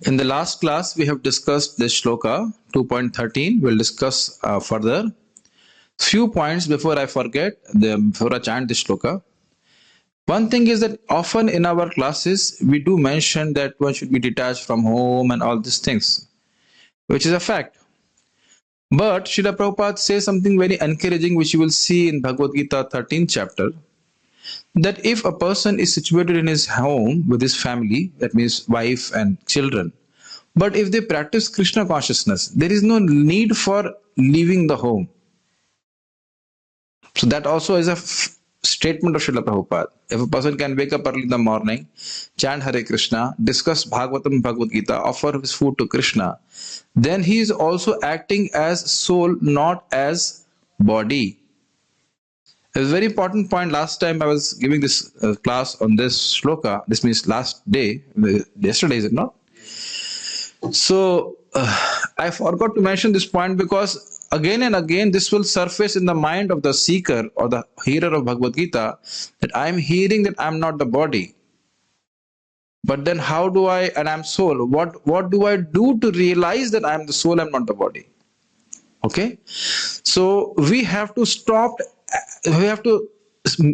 In the last class, we have discussed this shloka 2.13. We'll discuss further. Few points before I forget, before I chant this shloka. One thing is that often in our classes, we do mention that one should be detached from home and all these things, which is a fact. But Srila Prabhupada says something very encouraging, which you will see in Bhagavad Gita 13th chapter, that if a person is situated in his home with his family, that means wife and children, but if they practice Krishna consciousness, there is no need for leaving the home. So that also is a statement of Srila Prabhupada. If a person can wake up early in the morning, chant Hare Krishna, discuss Bhagavatam, Bhagavad Gita, offer his food to Krishna, then he is also acting as soul, not as body. A very important point. Last time I was giving this class on this shloka. This means last day. Yesterday, is it not? So I forgot to mention this point because again and again this will surface in the mind of the seeker or the hearer of Bhagavad Gita that I am hearing that I am not the body. But then how do I, and I am soul, what do I do to realize that I am the soul, I am not the body? Okay? So we have to stop, we have to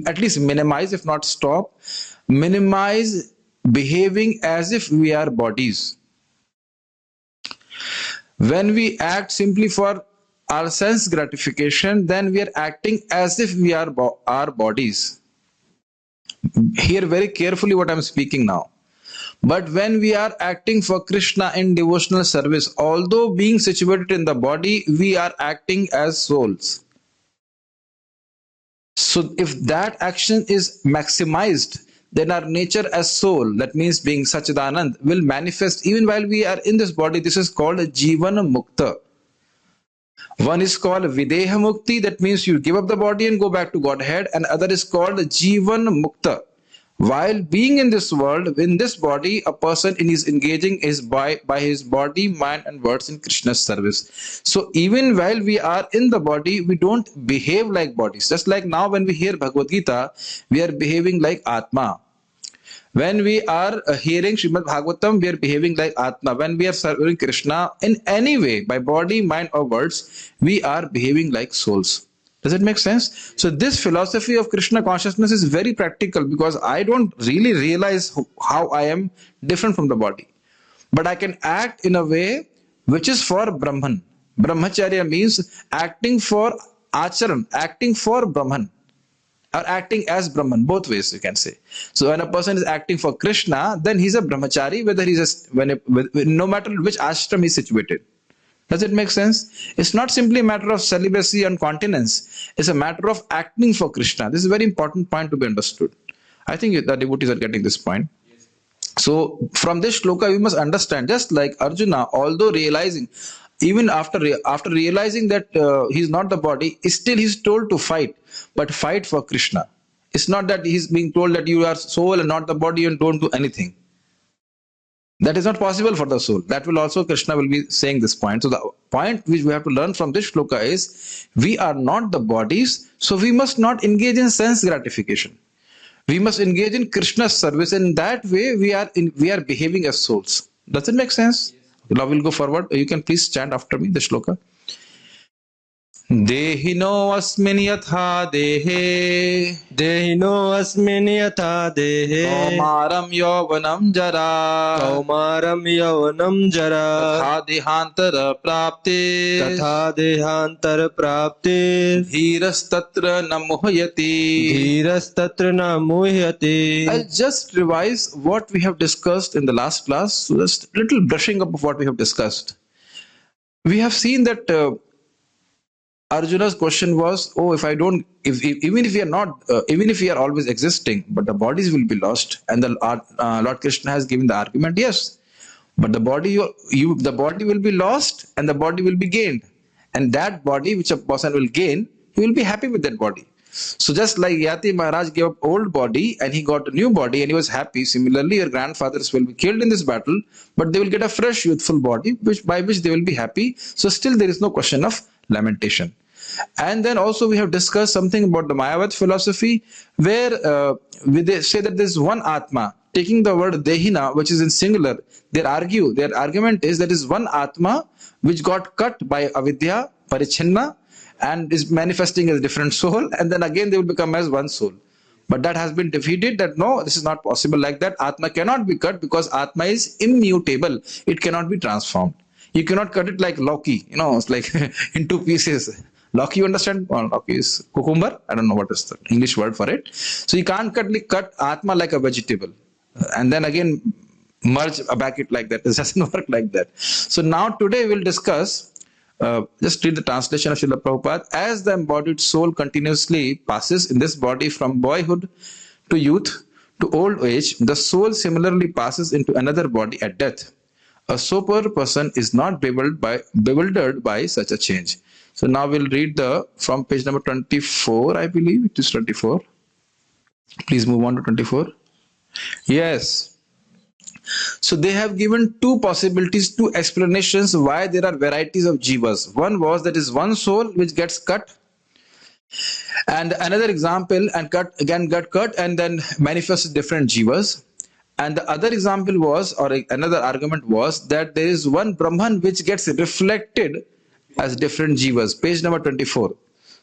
at least minimize, if not stop, minimize behaving as if we are bodies. When we act simply for our sense gratification, then we are acting as if we are our bodies. Hear very carefully what I am speaking now. But when we are acting for Krishna in devotional service, although being situated in the body, we are acting as souls. So if that action is maximized, then our nature as soul, that means being Sachidanand, will manifest even while we are in this body. This is called Jivana Mukta. One is called Videha Mukti, that means you give up the body and go back to Godhead, and other is called Jivan Mukta. While being in this world, in this body, a person is engaging by his body, mind and words in Krishna's service. So even while we are in the body, we don't behave like bodies. Just like now when we hear Bhagavad Gita, we are behaving like Atma. When we are hearing Srimad Bhagavatam, we are behaving like Atma. When we are serving Krishna in any way, by body, mind or words, we are behaving like souls. Does it make sense? So this philosophy of Krishna consciousness is very practical because I don't really realize how I am different from the body. But I can act in a way which is for Brahman. Brahmacharya means acting for Acharan, acting for Brahman. Or acting as Brahman, both ways you can say. So when a person is acting for Krishna, then he's a brahmachari, whether he's no matter which ashram is situated. Does it make sense? It's not simply a matter of celibacy and continence. It's a matter of acting for Krishna. This is a very important point to be understood. I think the devotees are getting this point. So from this shloka, we must understand, just like Arjuna, although realizing, even after realizing that he's not the body, still he's told to fight, but fight for Krishna. It's not that he's being told that you are soul and not the body and don't do anything. That is not possible for the soul. That will also, Krishna will be saying this point. So the point which we have to learn from this shloka is, we are not the bodies, so we must not engage in sense gratification. We must engage in Krishna's service. In that way, we are behaving as souls. Does it make sense? Yes. Now we'll go forward. You can please chant after me the shloka. Dehino asmin yatha dehe, Dehino asmin yatha dehe, Kaumaram yauvanam jara, Kaumaram yavanam Tatha jara, dehantara prapte, Tatha dehantar prapte, Dhiras tatra na muhyati. Dhiras tatra na muhyati. I'll just revise what we have discussed in the last class. So just a little brushing up of what we have discussed. We have seen that Arjuna's question was, oh, if I don't, even if we are not, even if we are always existing, but the bodies will be lost. And the Lord Krishna has given the argument, yes, but the body, the body will be lost and the body will be gained. And that body which a person will gain, he will be happy with that body. So just like Yati Maharaj gave up old body and he got a new body and he was happy. Similarly, your grandfathers will be killed in this battle, but they will get a fresh youthful body, by which they will be happy. So still there is no question of lamentation. And then also we have discussed something about the Mayavad philosophy, where they say that there is one Atma taking the word Dehina, which is in singular, their argument is there is one Atma which got cut by avidya, parichinna, and is manifesting as a different soul, and then again they will become as one soul. But that has been defeated, that no, this is not possible like that. Atma cannot be cut because Atma is immutable. It cannot be transformed. You cannot cut it like Loki, it's like in two pieces. Loki, you understand? Well, Loki is cucumber. I don't know what is the English word for it. So you can't cut Atma like a vegetable and then again merge back it like that. It doesn't work like that. So now today we'll discuss, just read the translation of Srila Prabhupada. As the embodied soul continuously passes in this body from boyhood to youth to old age, the soul similarly passes into another body at death. A sober person is not bewildered by such a change. So now we'll read from page number 24, I believe it is 24. Please move on to 24. Yes. So they have given two possibilities, two explanations why there are varieties of jivas. One was that is one soul which gets cut, and another example and got cut and then manifests different jivas. And the other example was, or another argument was, that there is one Brahman which gets reflected as different jivas. Page number 24.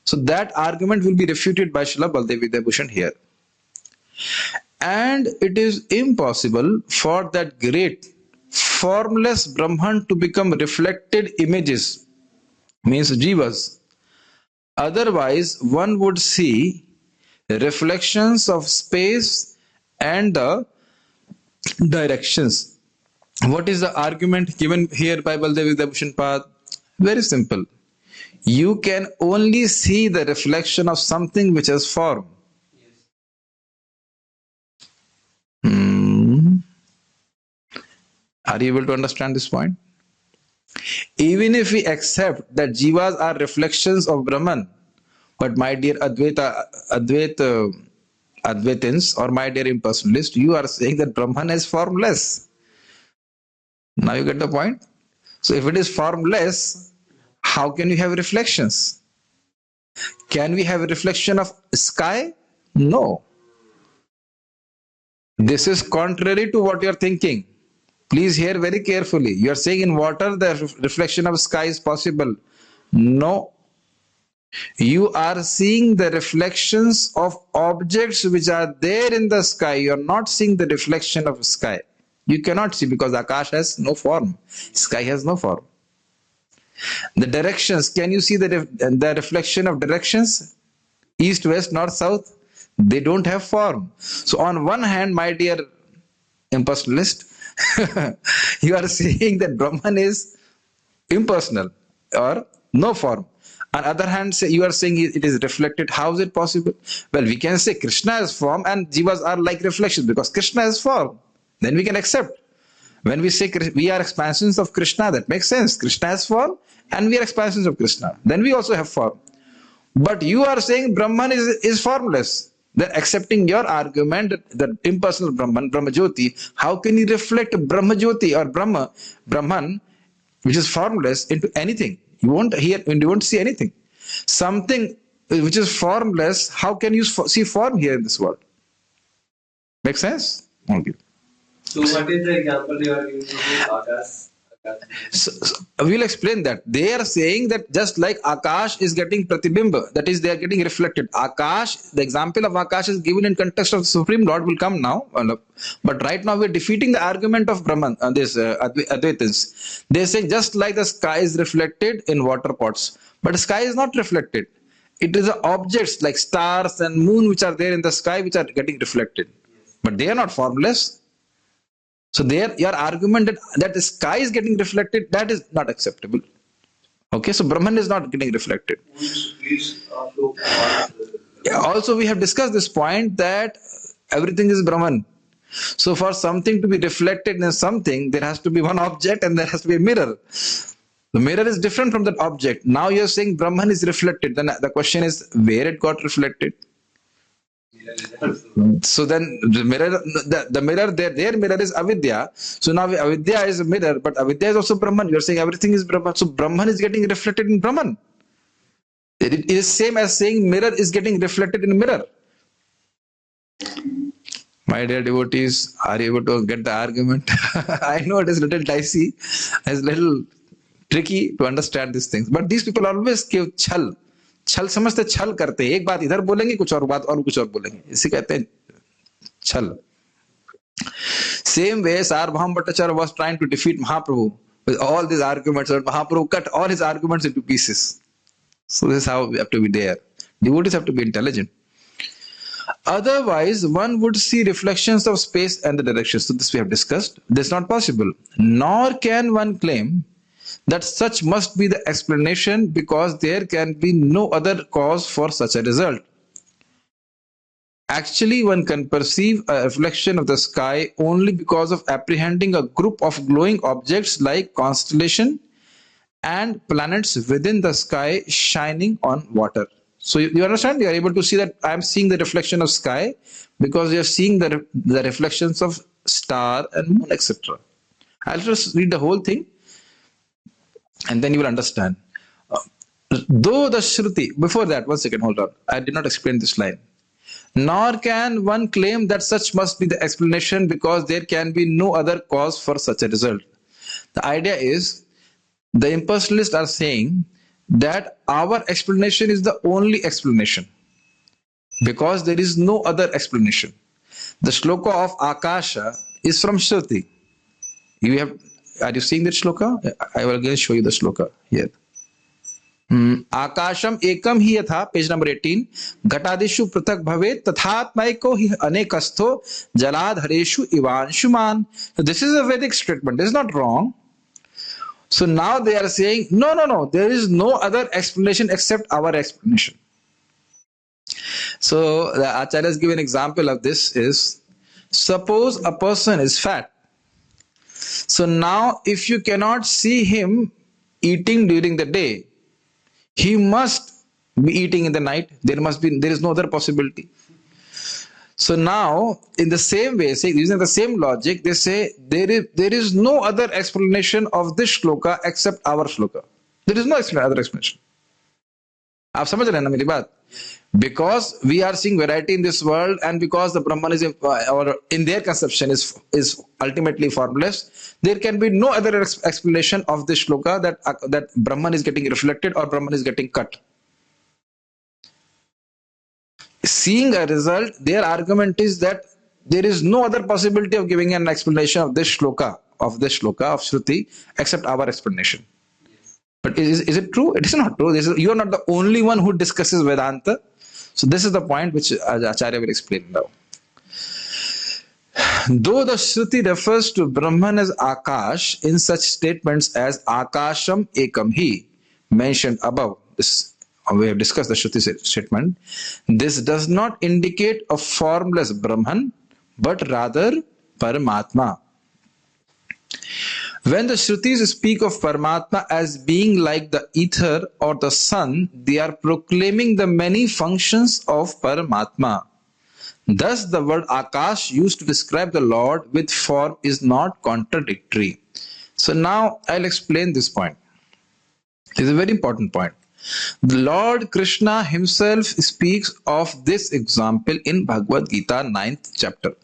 So that argument will be refuted by Srila Baldev Vidyabhushan here. And it is impossible for that great formless Brahman to become reflected images, means jivas. Otherwise, one would see reflections of space and the directions. What is the argument given here by Baldev Vidyabhushan Pad? Very simple. You can only see the reflection of something which has form. Are you able to understand this point? Even if we accept that jivas are reflections of Brahman, but my dear Advaitins or my dear impersonalist, you are saying that Brahman is formless. Now you get the point? So if it is formless, how can you have reflections? Can we have a reflection of sky? No. This is contrary to what you are thinking. Please hear very carefully. You are saying in water the reflection of sky is possible. No. You are seeing the reflections of objects which are there in the sky. You are not seeing the reflection of sky. You cannot see because Akash has no form. Sky has no form. The directions, can you see the reflection of directions? East, west, north, south? They don't have form. So on one hand, my dear impersonalist, you are saying that Brahman is impersonal or no form. On the other hand, you are saying it is reflected. How is it possible? Well, we can say Krishna has form and jivas are like reflections because Krishna has form. Then we can accept. When we say we are expansions of Krishna, that makes sense. Krishna has form and we are expansions of Krishna. Then we also have form. But you are saying Brahman is formless. Then accepting your argument that impersonal Brahman, Brahma Jyoti, how can you reflect Brahma Jyoti or Brahman, which is formless, into anything? You won't see anything. Something which is formless, how can you see form here in this world? Make sense? Okay. So what is the example you are giving to Akash? So we'll explain that. They are saying that just like Akash is getting pratibimba, that is, they are getting reflected. Akash, the example of Akash is given in context of the Supreme Lord, will come now. But right now we're defeating the argument of Brahman, Advaitins. They're saying just like the sky is reflected in water pots, but the sky is not reflected. It is the objects like stars and moon which are there in the sky which are getting reflected. But they are not formless. So your argument that the sky is getting reflected, that is not acceptable. Okay, so Brahman is not getting reflected. Also, we have discussed this point that everything is Brahman. So for something to be reflected in something, there has to be one object and there has to be a mirror. The mirror is different from that object. Now you're saying Brahman is reflected. Then the question is, where it got reflected? So then the mirror, their mirror is avidya. So now avidya is a mirror, but avidya is also Brahman. You're saying everything is Brahman. So Brahman is getting reflected in Brahman. It is same as saying mirror is getting reflected in a mirror. My dear devotees, are you able to get the argument? I know it is a little dicey, it's a little tricky to understand these things. But these people always give छल. छल समझते छल करते हैं. एक बात इधर बोलेंगे, कुछ और बोलेंगे. इसे कहते हैं छल. Same way, Sarvabhauma Bhattacharya was trying to defeat Mahaprabhu with all these arguments, but Mahaprabhu cut all his arguments into pieces. So this is how we have to be there. Devotees have to be intelligent. Otherwise, one would see reflections of space and the direction. So this we have discussed. This is not possible. Nor can one claim that such must be the explanation, because there can be no other cause for such a result. Actually, one can perceive a reflection of the sky only because of apprehending a group of glowing objects like constellation and planets within the sky shining on water. So you understand? You are able to see that I am seeing the reflection of sky because you are seeing the reflections of star and moon, etc. I'll just read the whole thing and then you will understand. Though the Shruti, before that, one second, hold on. I did not explain this line. Nor can one claim that such must be the explanation, because there can be no other cause for such a result. The idea is, the impersonalists are saying that our explanation is the only explanation, because there is no other explanation. The shloka of Akasha is from Shruti. Are you seeing that shloka? I will again show you the shloka here. आकाशम एकम ही यथा, page number 18, घटादिषु पृथक भवेत् तथात्मैको ही अनेकस्थो जलाधरेषु इवांशुमान. This is a Vedic statement. This is not wrong. So now they are saying, no, there is no other explanation except our explanation. So the Acharyas give an example of this is, suppose a person is fat. So now if you cannot see him eating during the day, he must be eating in the night. There is no other possibility. So now, in the same way, using the same logic, they say there is no other explanation of this shloka except our shloka. There is no other explanation. आप समझ रहे हैं ना मेरी बात? Because we are seeing variety in this world, and because the Brahman is, or in their conception, is ultimately formless, there can be no other explanation of this shloka that Brahman is getting reflected or Brahman is getting cut. Seeing a result, their argument is that there is no other possibility of giving an explanation of this shloka of Shruti except our explanation. But is it true? It is not true. You are not the only one who discusses Vedanta. So this is the point which Acharya will explain now. Though the Shruti refers to Brahman as Akash in such statements as Akasham Ekam Hi, mentioned above, we have discussed the Shruti statement, this does not indicate a formless Brahman, but rather Paramatma. When the Shrutis speak of Paramatma as being like the ether or the sun, they are proclaiming the many functions of Paramatma. Thus, the word Akash used to describe the Lord with form is not contradictory. So now I'll explain this point. It is a very important point. The Lord Krishna himself speaks of this example in Bhagavad Gita 9th chapter.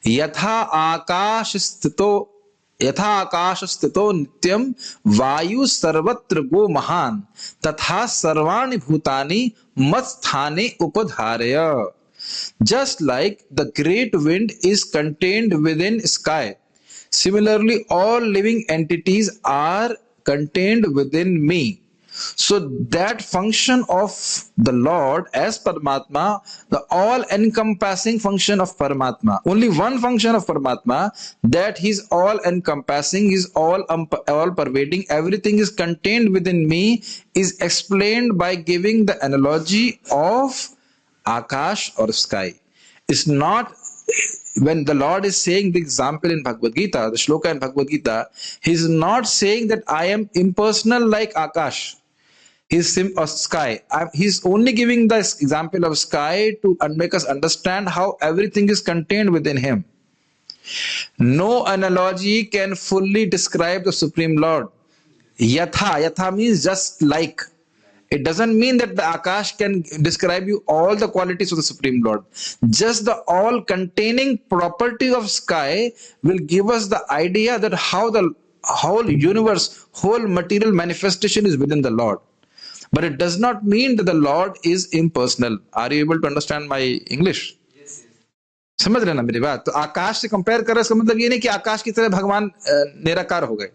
Yatha Akash स्थितो नित्यम वायु सर्वत्र गो महान तथा सर्वाणि भूतानि मत्स्थाने उपधारय. Just like the great wind is contained within sky, similarly all living entities are contained within me. So that function of the Lord as Paramatma, the all-encompassing function of Paramatma, only one function of Paramatma, that He's all-encompassing, He's all-pervading, everything is contained within me, is explained by giving the analogy of Akash or sky. It's not, when the Lord is saying the example in Bhagavad Gita, the shloka in Bhagavad Gita, He's not saying that I am impersonal like Akash. He's a sky. He's only giving the example of sky to make us understand how everything is contained within him. No analogy can fully describe the Supreme Lord. Yatha means just like. It doesn't mean that the Akash can describe you all the qualities of the Supreme Lord. Just the all containing property of sky will give us the idea that how the whole universe, whole material manifestation is within the Lord. But it does not mean that the Lord is impersonal. Are you able to understand my English? समझ रहे ना मेरी बात? तो आकाश से compare कर रहे इसका मतलब ये नहीं कि आकाश की तरह भगवान निराकार हो गए,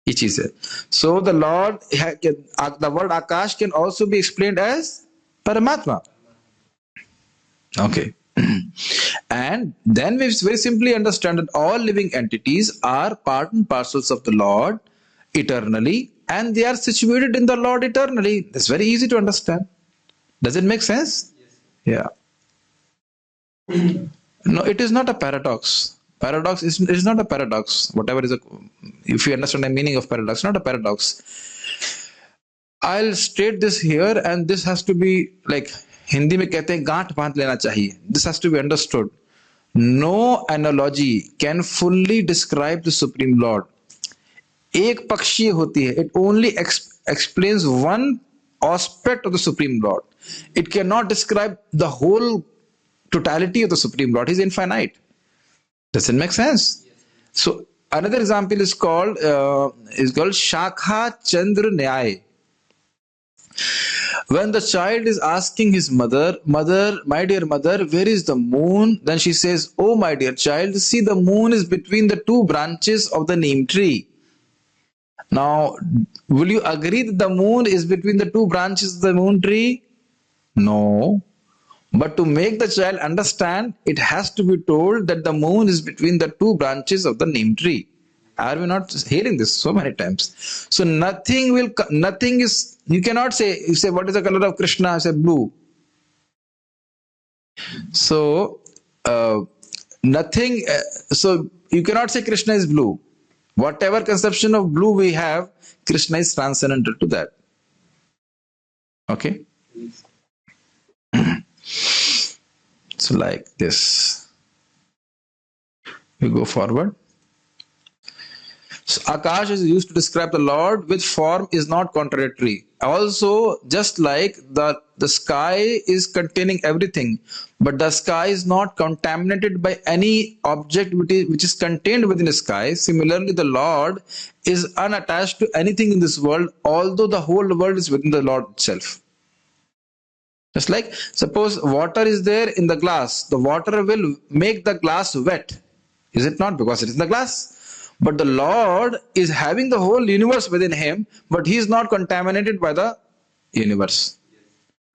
ये चीज है. So the Lord, the word Akash can also be explained as Paramatma. Okay. And then we very simply understand that all living entities are part and parcels of the Lord eternally, and they are situated in the Lord eternally. That's very easy to understand. Does it make sense? Yeah. No, it is not a paradox. Paradox is not a paradox. Whatever is if you understand the meaning of paradox, not a paradox. I'll state this here, and this has to be like Hindi में कहते हैं गांठ बांध लेना चाहिए. This has to be understood. No analogy can fully describe the Supreme Lord. एक पक्षीय होती है. It only explains one aspect of the Supreme Lord. It cannot describe the whole totality of the Supreme Lord. He's infinite. Does it make sense? So another example is called Shakha Chandra Nyay. When the child is asking his mother, my dear mother, where is the moon? Then she says, oh my dear child, see, the moon is between the two branches of the neem tree. Now, will you agree that the moon is between the two branches of the moon tree? No. But to make the child understand, it has to be told that the moon is between the two branches of the neem tree. Are we not hearing this so many times? So nothing is, you cannot say, you say, what is the color of Krishna? I say blue. So, so you cannot say Krishna is blue. Whatever conception of blue we have, Krishna is transcendental to that. Okay? So like this. We go forward. So Akash is used to describe the Lord, with form is not contradictory. Also, just like the sky is containing everything, but the sky is not contaminated by any object which is contained within the sky. Similarly, the Lord is unattached to anything in this world, although the whole world is within the Lord itself. Just like, suppose water is there in the glass, the water will make the glass wet. Is it not? Because it is the glass. But the Lord is having the whole universe within him, but he is not contaminated by the universe.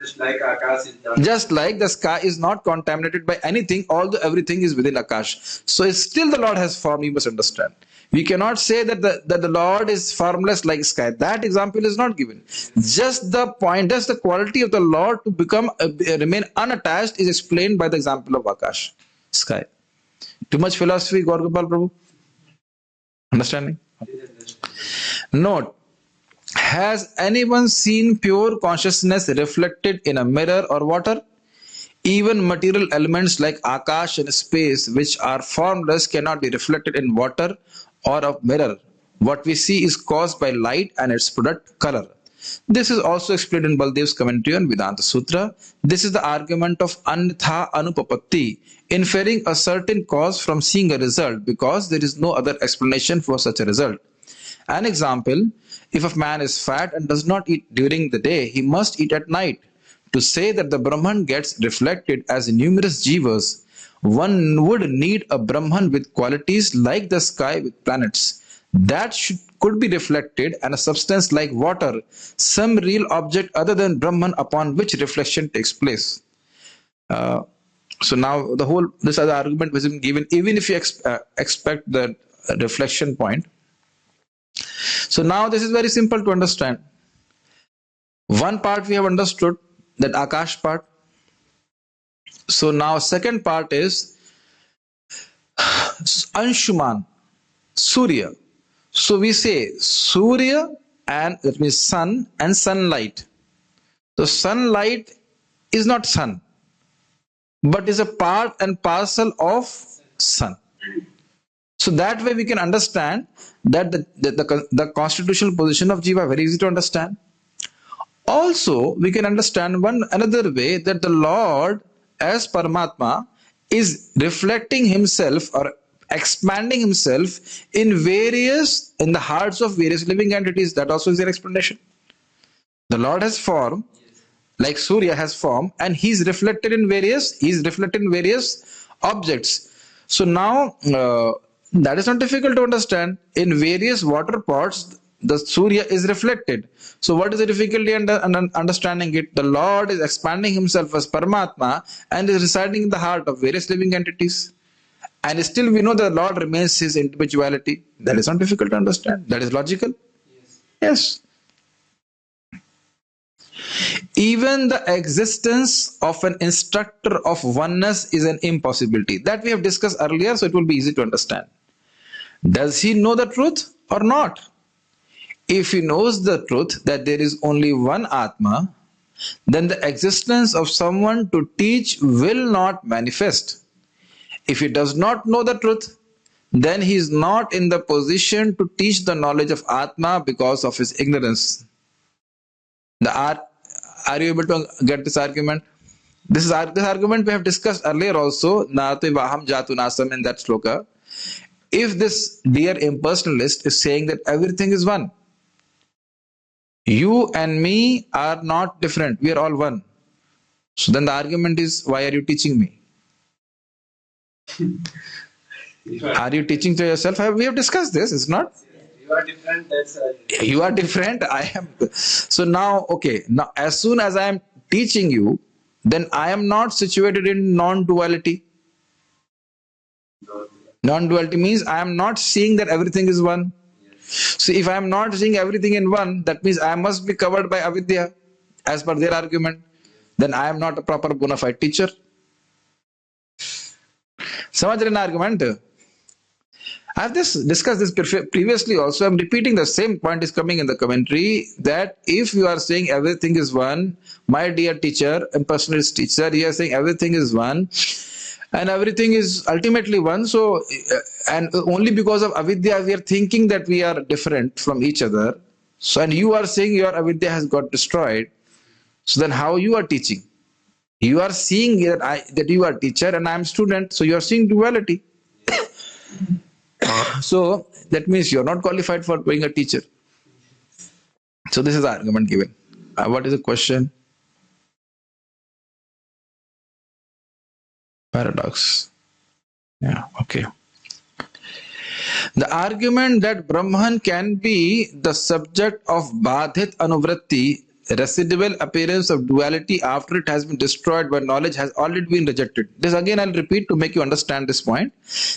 Just like Akash is not. Just like the sky is not contaminated by anything, although everything is within Akash. So it's still the Lord has form, you must understand. We cannot say that the Lord is formless like sky. That example is not given. Just the point, just the quality of the Lord to become remain unattached is explained by the example of Akash, sky. Too much philosophy, Gaurgopal Prabhu? Understanding? Note, has anyone seen pure consciousness reflected in a mirror or water? Even material elements like Akash and space, which are formless, cannot be reflected in water or a mirror. What we see is caused by light and its product, color. This is also explained in Baldev's commentary on Vedanta Sutra. This is the argument of Anitha Anupapatti, inferring a certain cause from seeing a result, because there is no other explanation for such a result. An example, if a man is fat and does not eat during the day, he must eat at night. To say that the Brahman gets reflected as numerous jivas, one would need a Brahman with qualities like the sky with planets. That could be reflected, and a substance like water, some real object other than Brahman upon which reflection takes place. So now this other argument was given, even if you expect the reflection point. So now this is very simple to understand. One part we have understood, that Akash part. So now second part is Anshuman, Surya. So we say Surya, and that means sun and sunlight. So sunlight is not sun, but is a part and parcel of sun. So that way we can understand that the constitutional position of Jiva, very easy to understand. Also, we can understand one another way that the Lord as Paramatma is reflecting himself or expanding himself in the hearts of various living entities. That also is their explanation. The Lord has form, like Surya has form, and he's reflected in various objects. So now that is not difficult to understand. In various water pots, the Surya is reflected. So what is the difficulty in understanding it? The Lord is expanding himself as Paramatma and is residing in the heart of various living entities. And still we know the Lord remains his individuality. That is not difficult to understand. That is logical. Yes. Even the existence of an instructor of oneness is an impossibility. That we have discussed earlier, so it will be easy to understand. Does he know the truth or not? If he knows the truth that there is only one Atma, then the existence of someone to teach will not manifest. If he does not know the truth, then he is not in the position to teach the knowledge of Atma because of his ignorance. Are you able to get this argument? This argument we have discussed earlier also, Nate Vaham Jatu Nasam in that shloka. If this dear impersonalist is saying that everything is one, you and me are not different, we are all one. So then the argument is, why are you teaching me? Are you teaching to yourself? We have discussed this, it's not? You are different, that's You are different, I am. So now, okay, now as soon as I am teaching you, then I am not situated in non-duality. Non-duality means I am not seeing that everything is one. So if I am not seeing everything in one, that means I must be covered by avidya, as per their argument. Then I am not a proper bona fide teacher. Samajh rahe na argument? I have discussed this previously also. I am repeating the same point is coming in the commentary, that if you are saying everything is one, my dear teacher, impersonalist teacher, you are saying everything is one, and everything is ultimately one. So, and only because of avidya we are thinking that we are different from each other. So, and you are saying your avidya has got destroyed. So then how you are teaching? You are seeing that you are teacher and I am student. So you are seeing duality. So that means you are not qualified for being a teacher. So this is the argument given. What is the question? Paradox. Yeah, okay. The argument that Brahman can be the subject of badhit anuvritti, residual appearance of duality after it has been destroyed by knowledge, has already been rejected. This again I'll repeat to make you understand this point.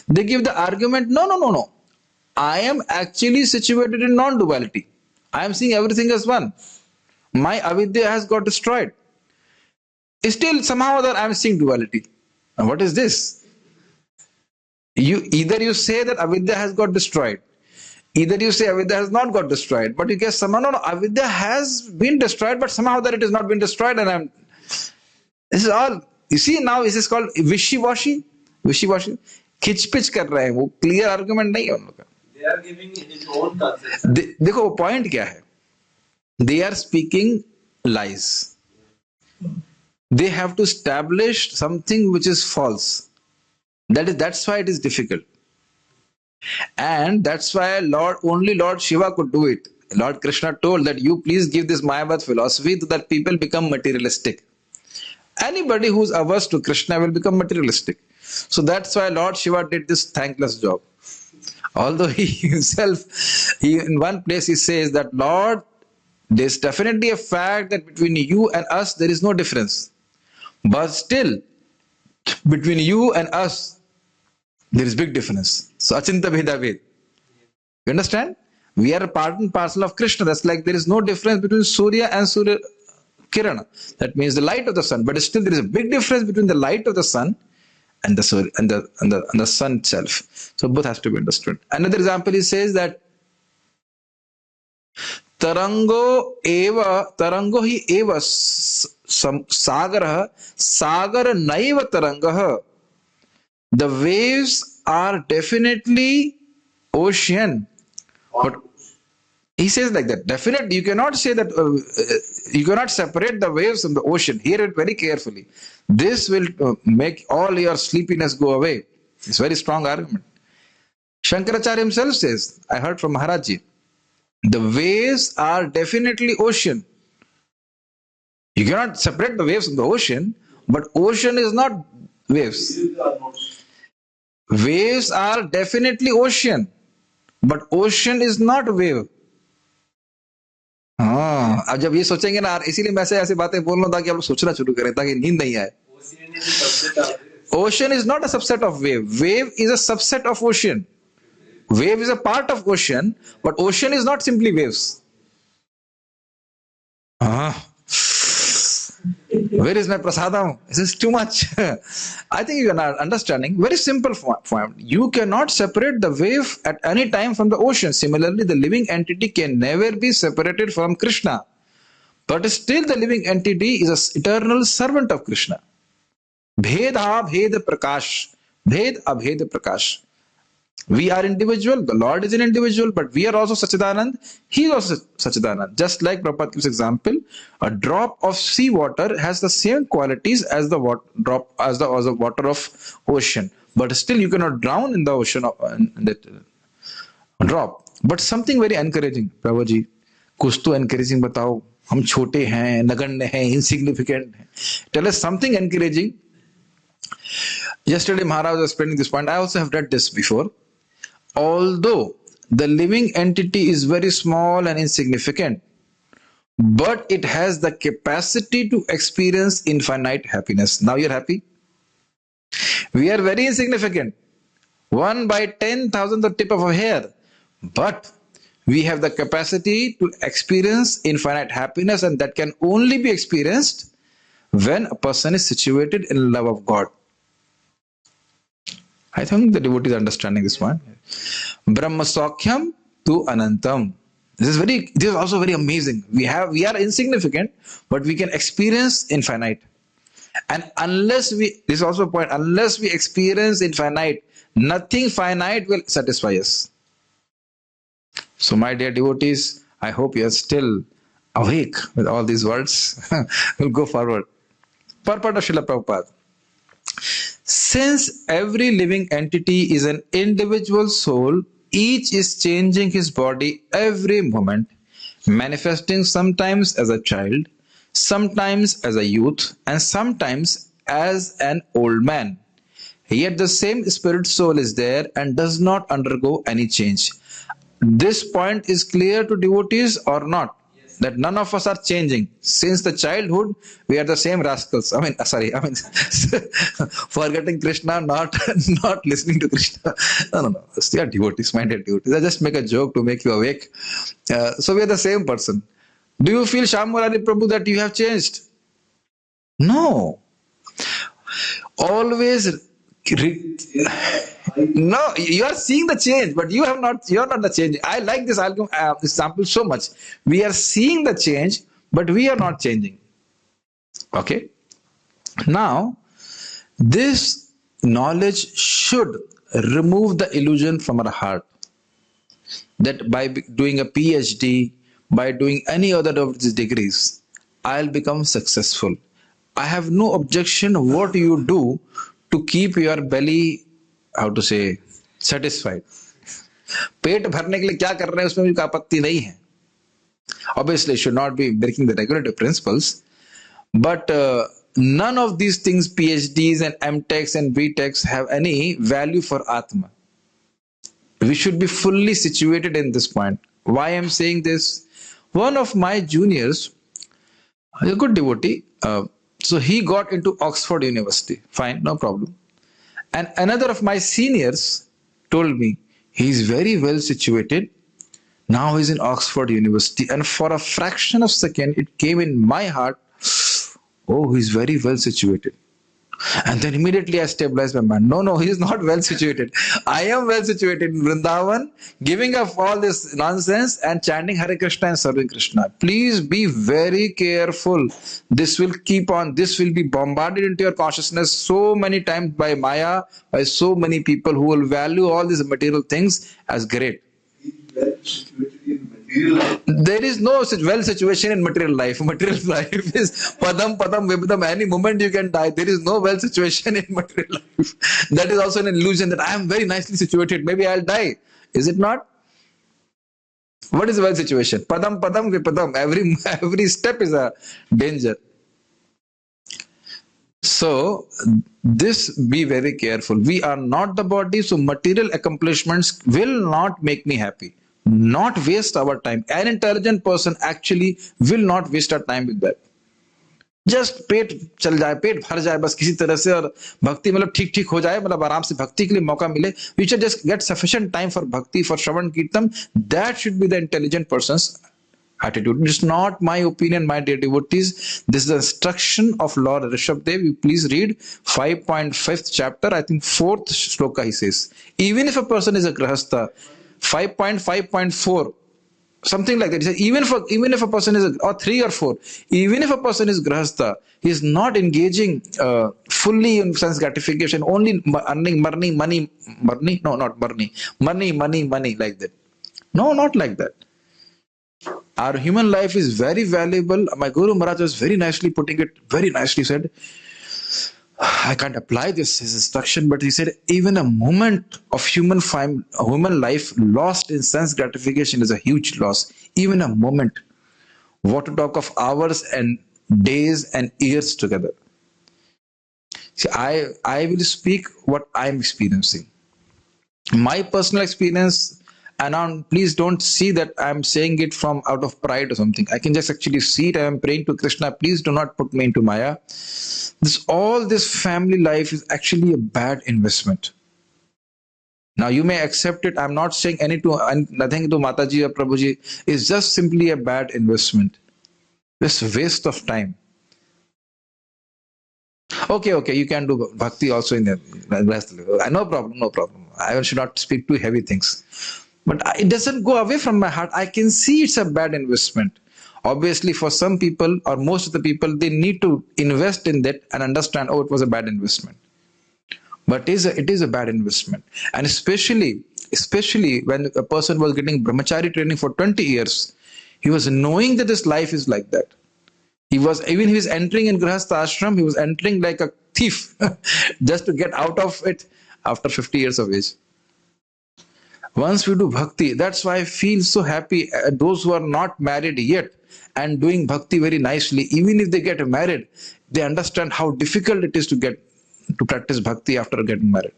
They give the argument, no. I am actually situated in non-duality. I am seeing everything as one. My avidya has got destroyed. Still somehow or other I am seeing duality. Now what is this? Either you say that avidya has got destroyed, either you say avidya has not got destroyed, but you guess somehow no, avidya has been destroyed, but somehow that it has not been destroyed, and this is all. You see now this is called wishy-washy. खिचपिच कर रहे हैं वो, clear argument नहीं है उन लोगों का. They are giving its own concept. देखो वो point क्या है? They are speaking lies. They have to establish something which is false. That's why it is difficult. And that's why only Lord Shiva could do it. Lord Krishna told that you please give this Mayavad philosophy so that people become materialistic. Anybody who's averse to Krishna will become materialistic. So that's why Lord Shiva did this thankless job. Although he himself, in one place he says that Lord, there's definitely a fact that between you and us there is no difference. But still, between you and us, there is big difference. So achinta bheda ved. You understand? We are a part and parcel of Krishna. That's like there is no difference between Surya and Surya Kirana. That means the light of the sun. But still there is a big difference between the light of the sun and the Surya, and the sun itself. So both has to be understood. Another example he says that tarango hi eva sagar naiva tarangah. The waves are definitely ocean, but He says like that. Definitely, you cannot say that you cannot separate the waves from the ocean. Hear it very carefully. This will make all your sleepiness go away. It's a very strong argument. Shankaracharya himself says, I heard from Maharajji, the waves are definitely ocean. You cannot separate the waves from the ocean, but ocean is not waves. Waves are definitely ocean, but ocean is not wave. हाँ, अब जब ये सोचेंगे ना, इसीलिए मैं ऐसे बातें बोल रहा हूं ताकि आप लोग सोचना शुरू करें, ताकि नींद नहीं आए. Ocean is not a subset of wave. Wave is a subset of ocean. Wave is a part of ocean, but ocean is not simply waves. Where is my prasadam? This is too much. I think you are not understanding. Very simple form. You cannot separate the wave at any time from the ocean. Similarly, the living entity can never be separated from Krishna. But still the living entity is an eternal servant of Krishna. Bhed abhed prakash. Bhed abhed prakash. We are individual, the Lord is an individual, but we are also Sachidanand, He is also Sachidanand. Just like Prabhupada gives example, a drop of sea water has the same qualities as the water of ocean. But still you cannot drown in the ocean of that drop. But something very encouraging, Prabhuji, kuch to encouraging batao. Hum chote hain, naganya hain, insignificant hain. Tell us something encouraging. Yesterday Maharaj was explaining this point. I also have read this before. Although the living entity is very small and insignificant, but it has the capacity to experience infinite happiness. Now you're happy? We are very insignificant. 1 by 10,000 the tip of a hair. But we have the capacity to experience infinite happiness, and that can only be experienced when a person is situated in love of God. I think the devotee is understanding this one. Brahma Sakhyam tu Anantam. This is also very amazing. We are insignificant, but we can experience infinite. And this is also a point, unless we experience infinite, nothing finite will satisfy us. So my dear devotees, I hope you are still awake with all these words. We'll go forward. Purport of Srila Prabhupada. Since every living entity is an individual soul, each is changing his body every moment, manifesting sometimes as a child, sometimes as a youth, and sometimes as an old man. Yet the same spirit soul is there and does not undergo any change. This point is clear to devotees or not? That none of us are changing. Since the childhood, we are the same rascals. Forgetting Krishna, not listening to Krishna. No. They are devotees, minded devotees. I just make a joke to make you awake. So we are the same person. Do you feel, Shyam Murari Prabhu, that you have changed? No. Always. No, you are seeing the change, but you are not the change. I like this example so much. We are seeing the change, but we are not changing. Okay. Now, this knowledge should remove the illusion from our heart that by doing a PhD, by doing any other of these degrees, I'll become successful. I have no objection what you do to keep your belly, how to say, satisfied. पेट भरने के लिए क्या कर रहे हैं उसमें भी कोई आपत्ति नहीं है. Obviously, should not be breaking the regulative principles, but none of these things, PhDs and MTechs and BTechs, have any value for Atma. We should be fully situated in this point. Why I'm saying this? One of my juniors, a good devotee, so he got into Oxford University. Fine, no problem. And another of my seniors told me he's very well situated. Now he's in Oxford University. And for a fraction of a second, it came in my heart, oh, he's very well situated. And then immediately I stabilized my mind. No, he is not well situated. I am well situated in Vrindavan, giving up all this nonsense and chanting Hare Krishna and serving Krishna. Please be very careful. This will be bombarded into your consciousness so many times by Maya, by so many people who will value all these material things as great. Well situated in material life. There is no such well situation in material life. Material life is padam padam vibdam. Any moment you can die. There is no well situation in material life. That is also an illusion that I am very nicely situated. Maybe I'll die. Is it not? What is well situation? Padam padam vipadam. Every step is a danger. So this, be very careful. We are not the body, so material accomplishments will not make me happy. Not waste our time. An intelligent person actually will not waste our time with that. Just पेट चल जाए, पेट भर जाए बस किसी तरह से, और भक्ति मतलब ठीक ठीक हो जाए, मतलब आराम से भक्ति के लिए मौका मिले. We should just get sufficient time for bhakti, for shravan kirtan. That should be the intelligent persons attitude. It's not my opinion, my dear devotees. This is the instruction of Lord Rishabdev. You please read 5.5th chapter, I think 4th shloka he says. Even if a person is a grahastha, 5.5.4, something like that. He says, even if a person is, or 3 or 4, even if a person is grahastha, he is not engaging fully in sense gratification, only earning money, no, not money, like that. No, not like that. Our human life is very valuable. My Guru Maharaj was very nicely putting it, very nicely said. I can't apply his instruction, but he said, even a moment of human life lost in sense gratification is a huge loss. Even a moment. What to talk of hours and days and years together. See, I will speak what I am experiencing. My personal experience. And please don't see that I'm saying it from out of pride or something. I can just actually see it. I am praying to Krishna. Please do not put me into Maya. All this family life is actually a bad investment. Now you may accept it. I'm not saying nothing to Mataji or Prabhuji. It's just simply a bad investment. This waste of time. Okay, you can do bhakti also in there. No problem. I should not speak too heavy things. But it doesn't go away from my heart. I can see it's a bad investment. Obviously, for some people or most of the people, they need to invest in that and understand, oh, it was a bad investment. But it is a bad investment. And especially when a person was getting brahmachari training for 20 years, he was knowing that this life is like that. He was entering in Grihastha ashram, he was entering like a thief just to get out of it after 50 years of age. Once we do bhakti, that's why I feel so happy. Those who are not married yet and doing bhakti very nicely, even if they get married, they understand how difficult it is to practice bhakti after getting married.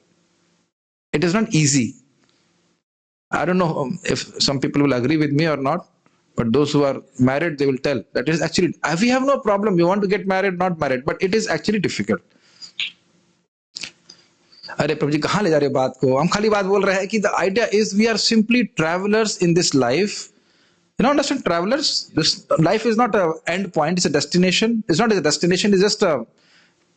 It is not easy. I don't know if some people will agree with me or not, but those who are married, they will tell that is actually, we have no problem. You want to get married, not married, but it is actually difficult. अरे प्रभु जी कहाँ ले जा रहे हो बात को? हम खाली बात बोल रहे हैं कि the idea is we are simply travelers in this life. You know, understand, travelers. This life is not a end point; it's a destination. It's not a destination; it's just a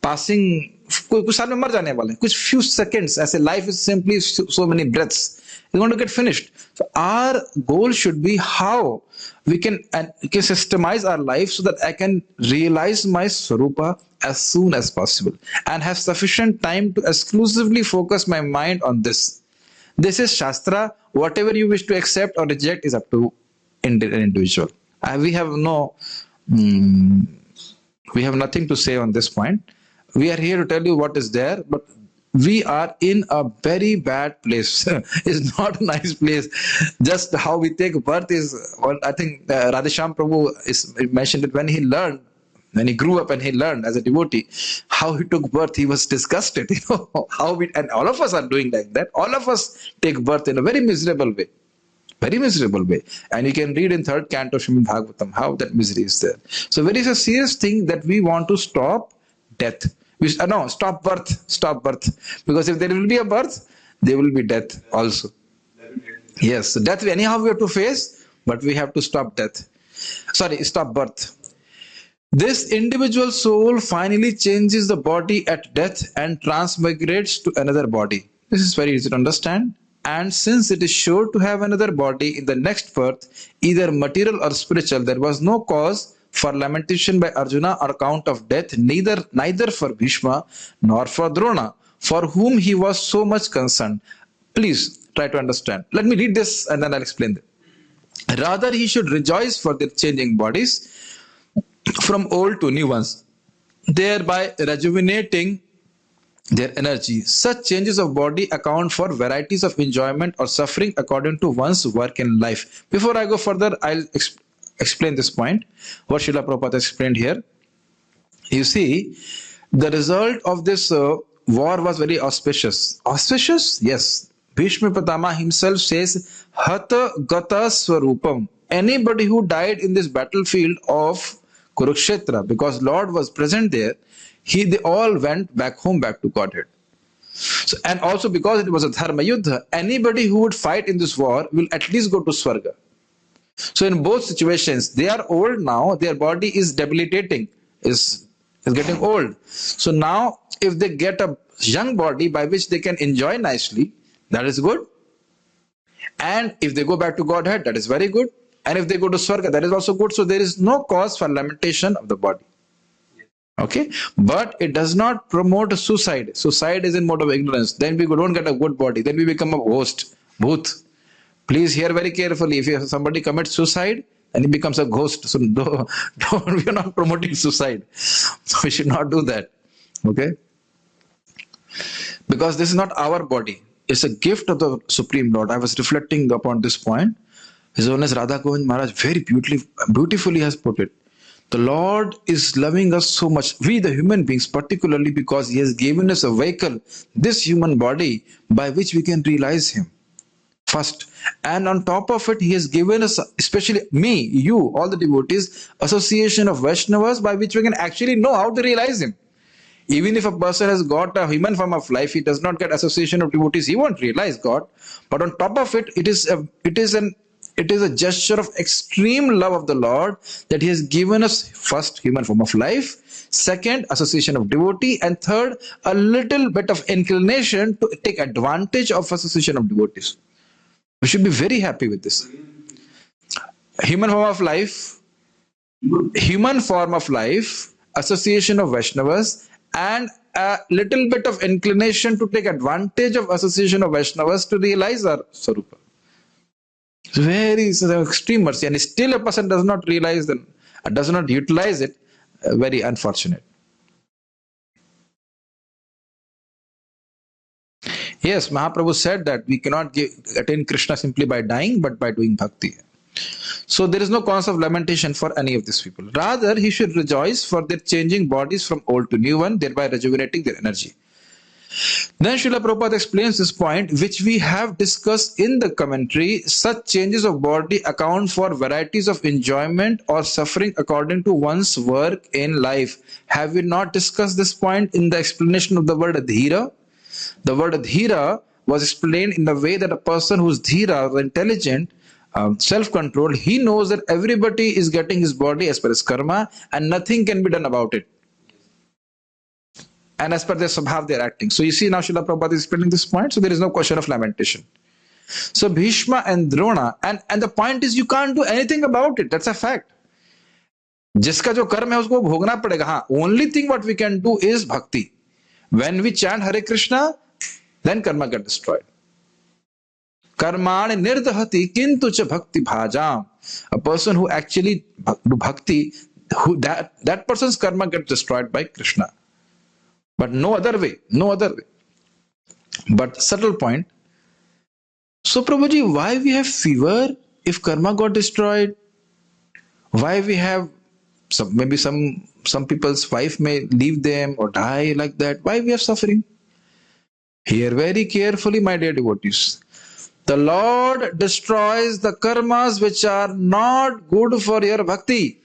passing. कुछ साल में मर जाने वाले हैं. कुछ few seconds. ऐसे life is simply so many breaths. It's going to get finished. So our goal should be how we can systemize our life so that I can realize my swarupa as soon as possible and have sufficient time to exclusively focus my mind on this. This is Shastra. Whatever you wish to accept or reject is up to an individual. We have nothing to say on this point. We are here to tell you what is there, but we are in a very bad place. It's not a nice place. Just how we take birth is, well, I think Radhesham Prabhu mentioned it when he grew up and he learned as a devotee, how he took birth, he was disgusted. And all of us are doing like that. All of us take birth in a very miserable way. Very miserable way. And you can read in 3rd canto Srimad Bhagavatam how that misery is there. So there is a serious thing that we want to stop death. Stop birth. Because if there will be a birth, there will be death also. Yes, so death anyhow we have to face, but we have to stop birth. This individual soul finally changes the body at death and transmigrates to another body. This is very easy to understand. And since it is sure to have another body in the next birth, either material or spiritual, there was no cause for lamentation by Arjuna on account of death, neither for Bhishma nor for Drona, for whom he was so much concerned. Please try to understand. Let me read this and then I'll explain it. Rather, he should rejoice for their changing bodies from old to new ones, thereby rejuvenating their energy. Such changes of body account for varieties of enjoyment or suffering according to one's work in life. Before I go further, I'll explain this point, what Srila Prabhupada explained here. You see, the result of this war was very auspicious. Auspicious? Yes. Bhishma Pitama himself says, Hata Gata Swarupam. Anybody who died in this battlefield of Kurukshetra, because Lord was present there, they all went back home, back to Godhead. So, and also because it was a Dharma Yuddha, anybody who would fight in this war will at least go to Swarga. So in both situations, they are old now, their body is debilitating, is getting old. So now if they get a young body by which they can enjoy nicely, that is good. And if they go back to Godhead, that is very good. And if they go to Swarga, that is also good. So there is no cause for lamentation of the body. Okay, but it does not promote suicide. Suicide is in mode of ignorance. Then we don't get a good body. Then we become a ghost, bhoot. Please hear very carefully. If somebody commits suicide, then he becomes a ghost. So we are not promoting suicide. So we should not do that. Okay, because this is not our body. It's a gift of the Supreme Lord. I was reflecting upon this point. His Holiness Radha Govind Maharaj very beautifully has put it. The Lord is loving us so much, we the human beings, particularly because He has given us a vehicle, this human body, by which we can realize Him first. And on top of it, He has given us, especially me, you, all the devotees, association of Vaishnavas by which we can actually know how to realize Him. Even if a person has got a human form of life, he does not get association of devotees, he won't realize God. But on top of it, it is a gesture of extreme love of the Lord that He has given us first human form of life, second association of devotee, and third a little bit of inclination to take advantage of association of devotees. We should be very happy with this. Human form of life, association of Vaishnavas, and a little bit of inclination to take advantage of association of Vaishnavas to realize our Sarupa. It's an extreme mercy, and still a person does not realize them, does not utilize it. Very unfortunate. Yes, Mahaprabhu said that we cannot attain Krishna simply by dying, but by doing bhakti. So there is no cause of lamentation for any of these people. Rather, he should rejoice for their changing bodies from old to new one, thereby rejuvenating their energy. Then Srila Prabhupada explains this point, which we have discussed in the commentary. Such changes of body account for varieties of enjoyment or suffering according to one's work in life. Have we not discussed this point in the explanation of the word adhira? The word adhira was explained in the way that a person who's dhira, or intelligent, self-controlled, he knows that everybody is getting his body as per his karma and nothing can be done about it. And as per their subhav, they are acting. So you see now Srila Prabhupada is explaining this point. So there is no question of lamentation. So Bhishma and Drona, and the point is you can't do anything about it. That's a fact. जिसका जो कर्म है उसको भोगना पड़ेगा. हाँ, only thing what we can do is bhakti. When we chant Hare Krishna, then karma get destroyed. Karmani nirdhati kintu cha bhakti bhajam. A person who actually do bhakti, that person's karma gets destroyed by Krishna. But no other way. But subtle point. So Prabhuji, why we have fever if karma got destroyed? Why we have maybe some people's wife may leave them or die like that? Why we have suffering? Hear very carefully, my dear devotees. The Lord destroys the karmas which are not good for your bhakti.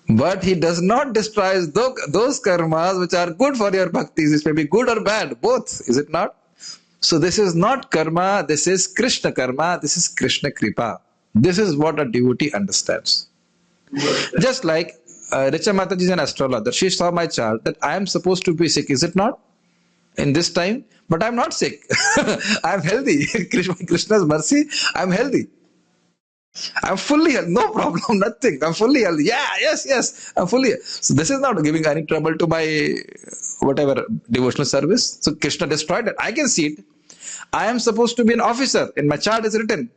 But He does not destroy those karmas which are good for your bhakti. This may be good or bad, both, is it not? So this is not karma, this is Krishna karma, this is Krishna kripa. This is what a devotee understands. Just like Richa Mataji is an astrologer. She saw my chart that I am supposed to be sick, is it not? In this time, but I am not sick. I am healthy. Krishna's mercy, I am healthy. I'm fully healthy, no problem, nothing. I'm fully healthy. Yes, I'm fully healthy. So this is not giving any trouble to my whatever devotional service. So Krishna destroyed it. I can see it. I am supposed to be an officer. In my chart is written.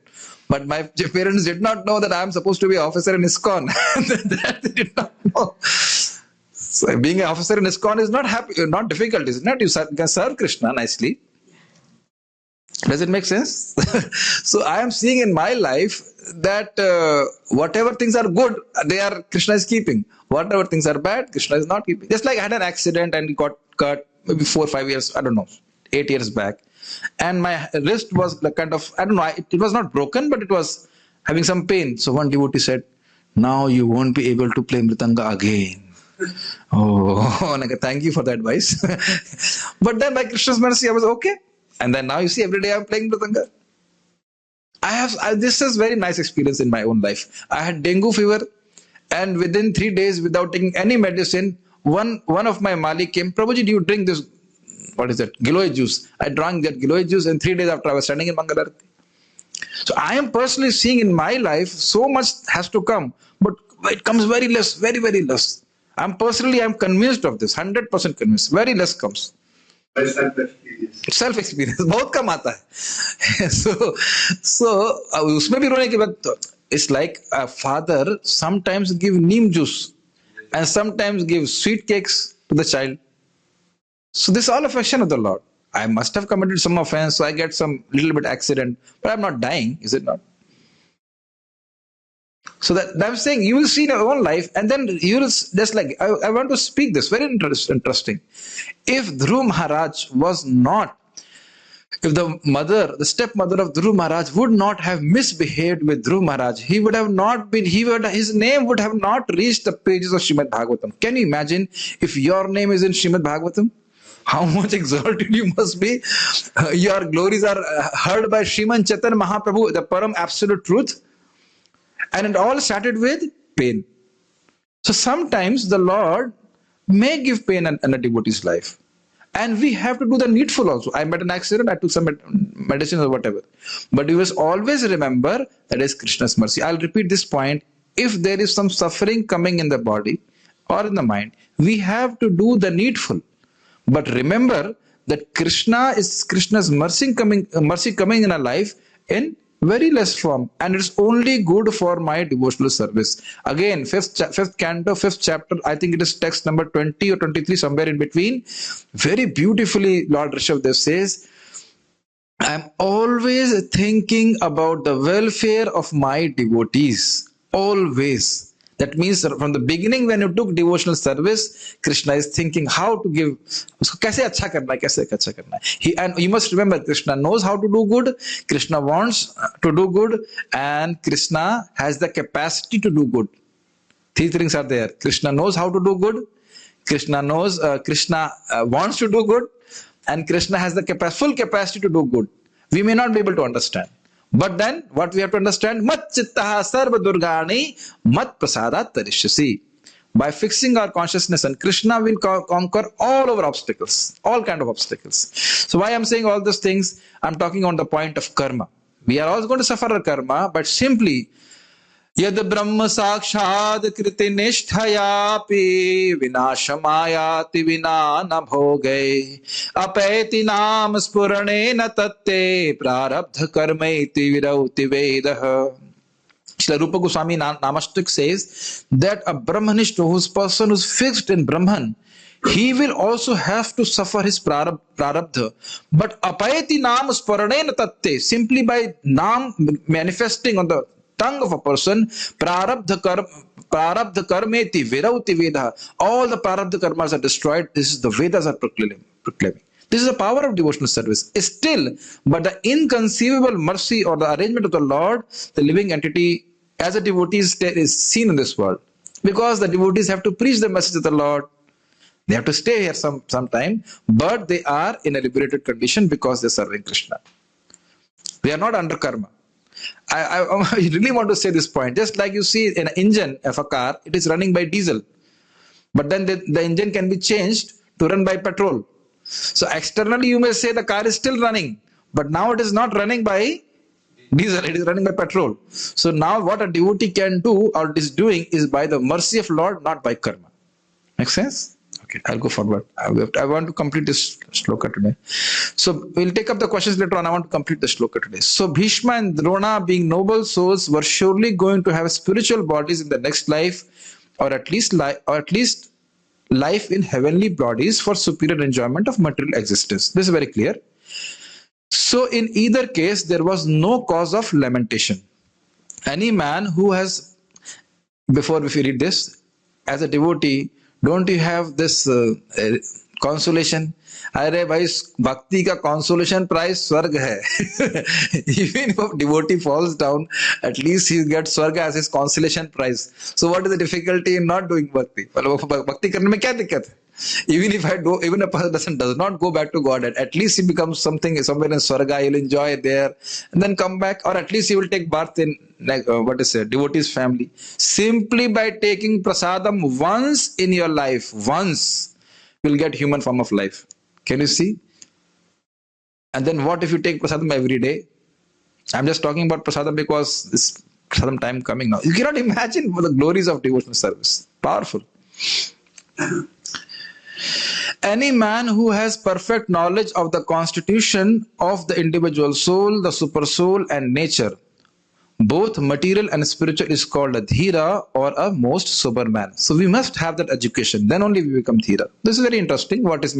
But my parents did not know that I am supposed to be an officer in ISKCON. That they did not know. So being an officer in ISKCON is not difficult, is it not? You can serve Krishna nicely. Does it make sense? So I am seeing in my life that whatever things are good, Krishna is keeping. Whatever things are bad, Krishna is not keeping. Just like I had an accident and got cut maybe 4 or 5 years, I don't know, 8 years back. And my wrist was like kind of, I don't know, it was not broken, but it was having some pain. So one devotee said, now you won't be able to play Mritanga again. Oh, and I go, thank you for the advice. But then by Krishna's mercy, I was okay. And then now you see, every day I'm playing Mritanga. This is very nice experience in my own life. I had dengue fever, and within 3 days, without taking any medicine, one of my Mali came, Prabhuji, do you drink this, what is that, Giloy juice? I drank that Giloy juice, and 3 days after I was standing in Mangalarati. So I am personally seeing in my life, so much has to come, but it comes very less, very, very less. I'm convinced of this, 100% convinced. Very less comes. Self experience बहुत कम आता है. so उसमें भी रोने के बाद it's like a father sometimes give neem juice and sometimes give sweet cakes to the child. So this is all affection of the Lord. I must have committed some offense, so I get some little bit accident, but I'm not dying, is it not? So that I'm saying, you will see in your own life, and then you will just like, I want to speak this, very interesting. If Dhruv Maharaj was not, if the stepmother of Dhruv Maharaj would not have misbehaved with Dhruv Maharaj, he would have not been, his name would have not reached the pages of Srimad Bhagavatam. Can you imagine if your name is in Srimad Bhagavatam? How much exalted you must be. Your glories are heard by Sriman Chaitanya Mahaprabhu, the Param Absolute Truth. And it all started with pain. So sometimes the Lord may give pain in a devotee's life. And we have to do the needful also. I met an accident, I took some medicine or whatever. But you must always remember that is Krishna's mercy. I'll repeat this point. If there is some suffering coming in the body or in the mind, we have to do the needful. But remember that Krishna's mercy coming in our life in very less form, and it's only good for my devotional service. Again, fifth canto, 5th chapter, I think it is text number 20 or 23, somewhere in between. Very beautifully, Lord Rishabhdev says, I'm always thinking about the welfare of my devotees. Always. That means from the beginning, when you took devotional service, Krishna is thinking how to give. Kaise acha karna hai, kaise acha karna hai. And you must remember, Krishna knows how to do good. Krishna wants to do good, and Krishna has the capacity to do good. Three things are there. Krishna knows how to do good. Krishna wants to do good, and Krishna has the full capacity to do good. We may not be able to understand. But then, what we have to understand, mat chittaha sarva durgani mat prasadat tarishyasi. By fixing our consciousness on Krishna, we'll conquer all our obstacles, all kind of obstacles. So why I'm saying all these things, I'm talking on the point of karma. We are also going to suffer our karma, but simply, यद ब्रह्म साक्षाद कृति निष्ठयापि विनाशमायाति विना न भोगे अपैति नाम स्फुरणेन तत्ते प्रारब्ध कर्मेति विरौति वेदः. Srila Rupa Goswami Namastik says that a Brahmanist, whose person is fixed in Brahman, he will also have to suffer his prarabdha. But apayati naam sparanena tatte, simply by naam manifesting on the tongue of a person, prarabdha karmeti virauti veda. All the prarabdha karmas are destroyed. This is the Vedas are proclaiming. This is the power of devotional service. Still, but the inconceivable mercy or the arrangement of the Lord, the living entity, as a devotee is seen in this world. Because the devotees have to preach the message of the Lord. They have to stay here some time, but they are in a liberated condition because they're serving Krishna. They are not under karma. I really want to say this point. Just like you see in an engine of a car, it is running by diesel. But then the engine can be changed to run by petrol. So externally you may say the car is still running, but now it is not running by diesel, it is running by petrol. So now what a devotee can do or is doing is by the mercy of Lord, not by karma. Make sense? Okay, I'll go forward. I want to complete this shloka today. So we'll take up the questions later on. I want to complete the shloka today. So Bhishma and Drona, being noble souls, were surely going to have spiritual bodies in the next life, or at least life in heavenly bodies for superior enjoyment of material existence. This is very clear. So in either case, there was no cause of lamentation. Any man who has, before if you read this, as a devotee, don't you have this consolation? अरे भाई भक्ति का consolation prize स्वर्ग है. Even if a devotee falls down, at least he gets स्वर्ग as his consolation prize. So what is the difficulty in not doing bhakti? भक्ति करने में क्या दिक्कत है? Even if even a person does not go back to God, at least he becomes something somewhere in Swarga, he'll enjoy there, and then come back, or at least he will take birth in devotee's family. Simply by taking prasadam once in your life, once, you'll get human form of life. Can you see? And then what if you take prasadam every day? I'm just talking about prasadam because this prasadam time coming now. You cannot imagine the glories of devotional service. Powerful. Any man who has perfect knowledge of the constitution of the individual soul, the super soul, and nature, both material and spiritual, is called a dhira, or a most sober man. So we must have that education. Then only we become dhira. This is very interesting. What is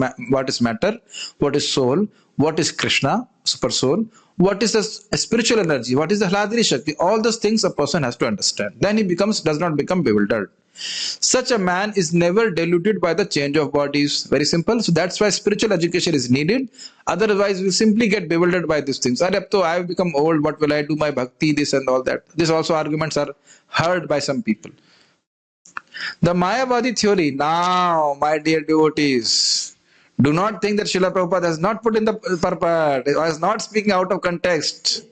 matter? What is soul? What is Krishna, super soul? What is the spiritual energy? What is the Hladri Shakti? All those things a person has to understand. Then he does not become bewildered. Such a man is never deluded by the change of bodies. Very simple. So that's why spiritual education is needed. Otherwise, we simply get bewildered by these things. I have become old. What will I do? My bhakti, this and all that. These also arguments are heard by some people. The Mayavadi theory. Now, my dear devotees, do not think that Srila Prabhupada has not put in the purport. I was not speaking out of context.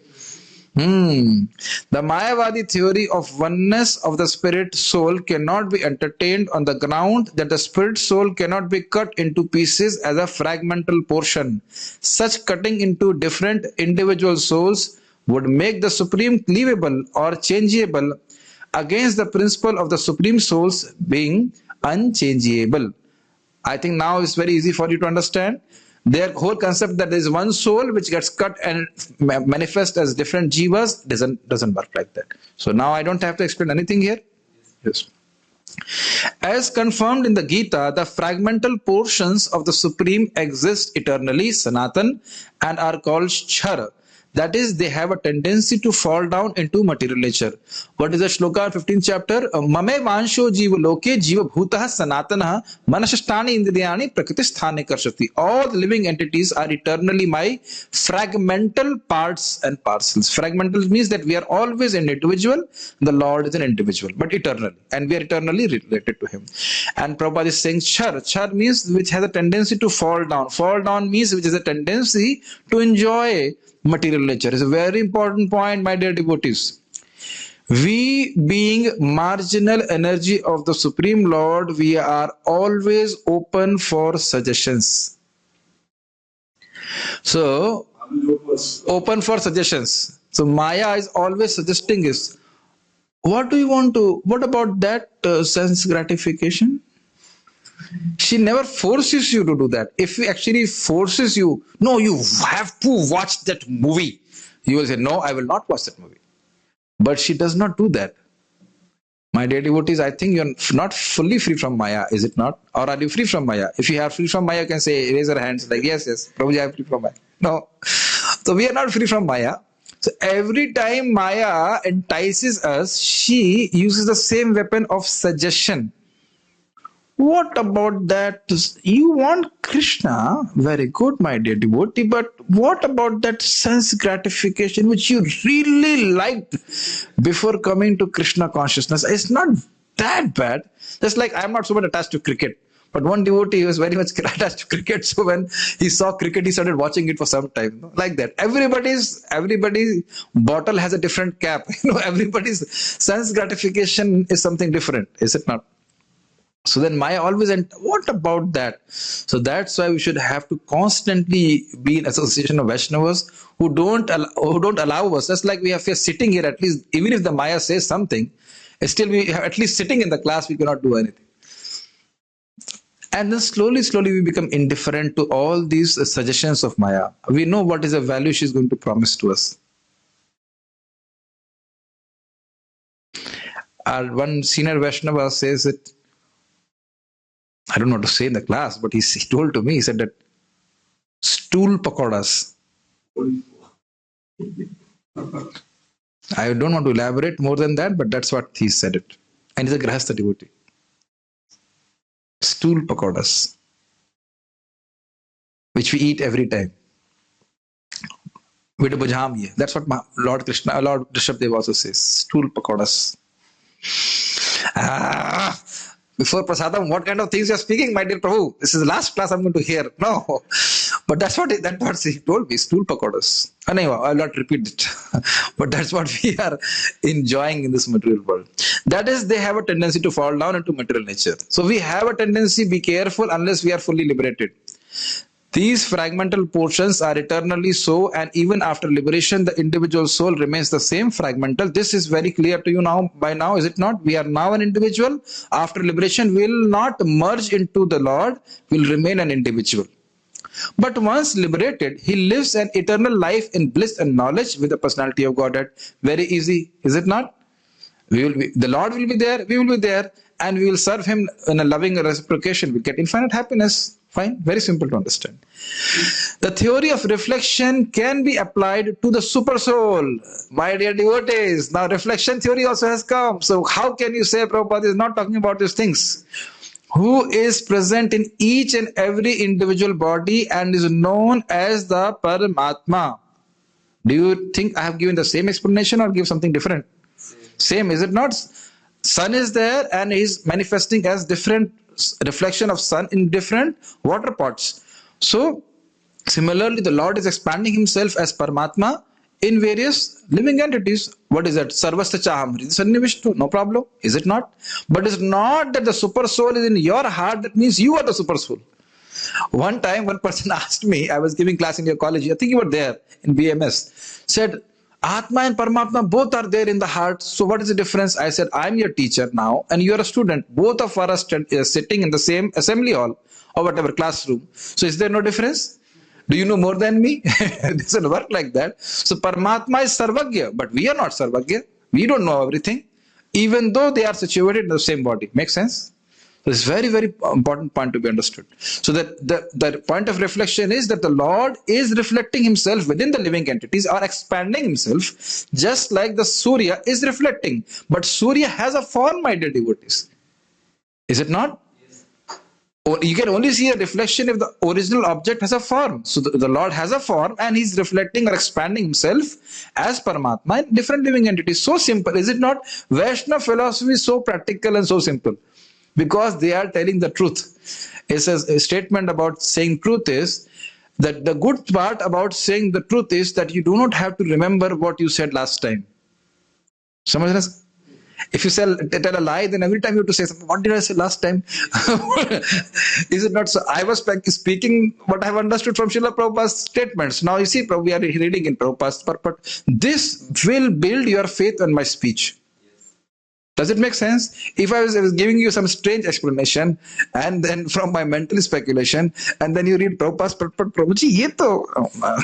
The Mayavadi theory of oneness of the spirit soul cannot be entertained on the ground that the spirit soul cannot be cut into pieces as a fragmental portion. Such cutting into different individual souls would make the supreme cleavable or changeable against the principle of the supreme souls being unchangeable. I think now it's very easy for you to understand. Their whole concept that there is one soul which gets cut and manifests as different jivas doesn't work like that. So now I don't have to explain anything here. Yes. As confirmed in the Gita, the fragmental portions of the Supreme exist eternally, Sanatan, and are called Chhar. That is, they have a tendency to fall down into material nature. What is the shloka, 15th chapter? Mame vansho jiva loke jiva bhutah sanatana manashtani indriyani prakritisthane karshati. All the living entities are eternally my fragmental parts and parcels. Fragmental means that we are always an individual. The Lord is an individual, but eternally. And we are eternally related to Him. And Prabhupada is saying char. Char means which has a tendency to fall down. Fall down means which has a tendency to enjoy material nature. Is a very important point, my dear devotees. We being marginal energy of the Supreme Lord, we are always open for suggestions. So, open for suggestions. So Maya is always suggesting is, what about that sense gratification? She never forces you to do that. If she actually forces you, no, you have to watch that movie, you will say, no, I will not watch that movie. But she does not do that. My dear devotees, I think you're not fully free from Maya, is it not? Or are you free from Maya? If you are free from Maya, you can say, raise your hands, like, yes, Prabhuji, I am free from Maya. No. So we are not free from Maya. So every time Maya entices us, she uses the same weapon of suggestion. What about that? You want Krishna? Very good, my dear devotee, but what about that sense gratification which you really liked before coming to Krishna consciousness? It's not that bad. Just like I'm not so much attached to cricket, but one devotee was very much attached to cricket. So when he saw cricket, he started watching it for some time. Like that. Everybody's bottle has a different cap. Everybody's sense gratification is something different, is it not? So then Maya always, and what about that? So that's why we should have to constantly be in association of Vaishnavas who don't allow us. Just like we are sitting here, at least, even if the Maya says something, still we have at least sitting in the class, we cannot do anything. And then slowly, slowly we become indifferent to all these suggestions of Maya. We know what is the value she's going to promise to us. Our one senior Vaishnava says that, I don't know what to say in the class, but he told to me, he said that stool pakoras. I don't want to elaborate more than that, but that's what he said it. And he's a Grahastha devotee. Stool pakoras, which we eat every time. That's what Lord Rishabdev also says. Stool pakoras. Before Prasadam, what kind of things you are speaking, my dear Prabhu? This is the last class I'm going to hear. No. But that's what he told me, stool pakoras. Anyway, I'll not repeat it. But that's what we are enjoying in this material world. That is, they have a tendency to fall down into material nature. So we have a tendency, be careful unless we are fully liberated. These fragmental portions are eternally so, and even after liberation, the individual soul remains the same fragmental. This is very clear to you now, by now, is it not? We are now an individual. After liberation, we will not merge into the Lord, we will remain an individual. But once liberated, he lives an eternal life in bliss and knowledge with the personality of Godhead. Very easy, is it not? The Lord will be there, we will be there, and we will serve him in a loving reciprocation. We'll get infinite happiness. Fine, very simple to understand. The theory of reflection can be applied to the super soul. My dear devotees, now reflection theory also has come. So how can you say Prabhupada is not talking about these things? Who is present in each and every individual body and is known as the Paramatma. Do you think I have given the same explanation or give something different? Same, is it not? Sun is there and is manifesting as different reflection of sun in different water pots. So, similarly, the Lord is expanding himself as Paramatma in various living entities. What is that? Sarvasya Chaham Sannivishtu. No problem. Is it not? But it's not that the super soul is in your heart. That means you are the super soul. One time, one person asked me, I was giving class in your college, I think you were there in BMS, said, Atma and Paramatma both are there in the heart. So what is the difference? I said, I'm your teacher now and you're a student. Both of us are sitting in the same assembly hall or whatever classroom. So is there no difference? Do you know more than me? It doesn't work like that. So Paramatma is Sarvagya, but we are not Sarvagya. We don't know everything, even though they are situated in the same body. Make sense? This is very, very important point to be understood. So that the point of reflection is that the Lord is reflecting himself within the living entities or expanding himself, just like the Surya is reflecting. But Surya has a form, my dear devotees. Is it not? Yes. Or you can only see a reflection if the original object has a form. So the Lord has a form and he's reflecting or expanding himself as Paramatma in different living entities. So simple, is it not? Vaishnava philosophy is so practical and so simple. Because they are telling the truth. It's a statement about saying truth is that the good part about saying the truth is that you do not have to remember what you said last time. If you tell a lie, then every time you have to say something. What did I say last time? Is it not so? I was speaking what I have understood from Srila Prabhupada's statements. Now you see, we are reading in Prabhupada's purport. This will build your faith on my speech. Does it make sense? If I was giving you some strange explanation and then from my mental speculation and then you read Prabhupada's purport, Prabhuji, ye to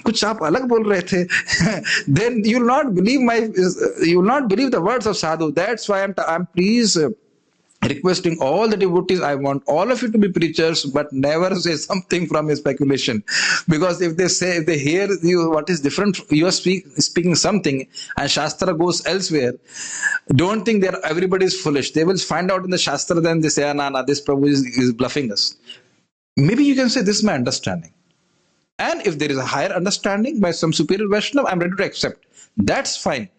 kuch aap alag bol rahe the, then you will not believe the words of sadhu. That's why I'm pleased requesting all the devotees, I want all of you to be preachers, but never say something from your speculation. Because if they hear you what is different, you are speaking something and Shastra goes elsewhere, don't think everybody is foolish. They will find out in the Shastra, then they say, nah, this Prabhu is bluffing us. Maybe you can say, this is my understanding. And if there is a higher understanding by some superior Vaishnava, I'm ready to accept. That's fine.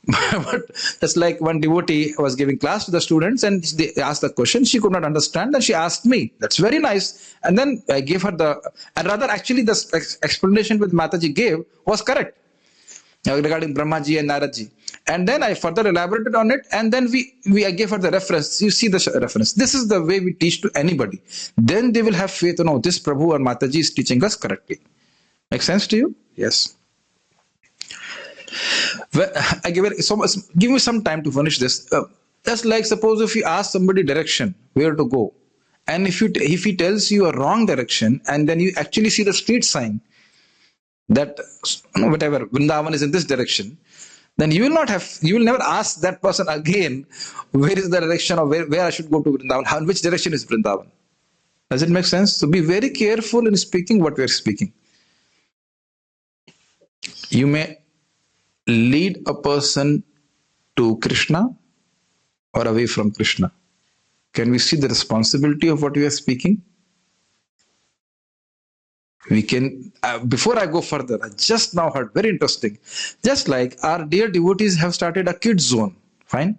But that's like one devotee was giving class to the students and they asked the question, she could not understand and she asked me. That's very nice. And then I gave her actually the explanation which Mataji gave was correct regarding Brahmaji and Naradji. And then I further elaborated on it and then I gave her the reference. You see the reference. This is the way we teach to anybody. Then they will have faith, this Prabhu or Mataji is teaching us correctly. Make sense to you? Yes. Well, give me some time to finish this. Just like suppose if you ask somebody direction, where to go, And if he tells you a wrong direction, and then you actually see the street sign that whatever Vrindavan is in this direction, then you will never ask that person again, where is the direction, or where I should go to Vrindavan, which direction is Vrindavan. Does it make sense? So be very careful in speaking what we are speaking. You may lead a person to Krishna or away from Krishna. Can we see the responsibility of what we are speaking? We can, before I go further, I just now heard, very interesting. Just like our dear devotees have started a kids zone. Fine.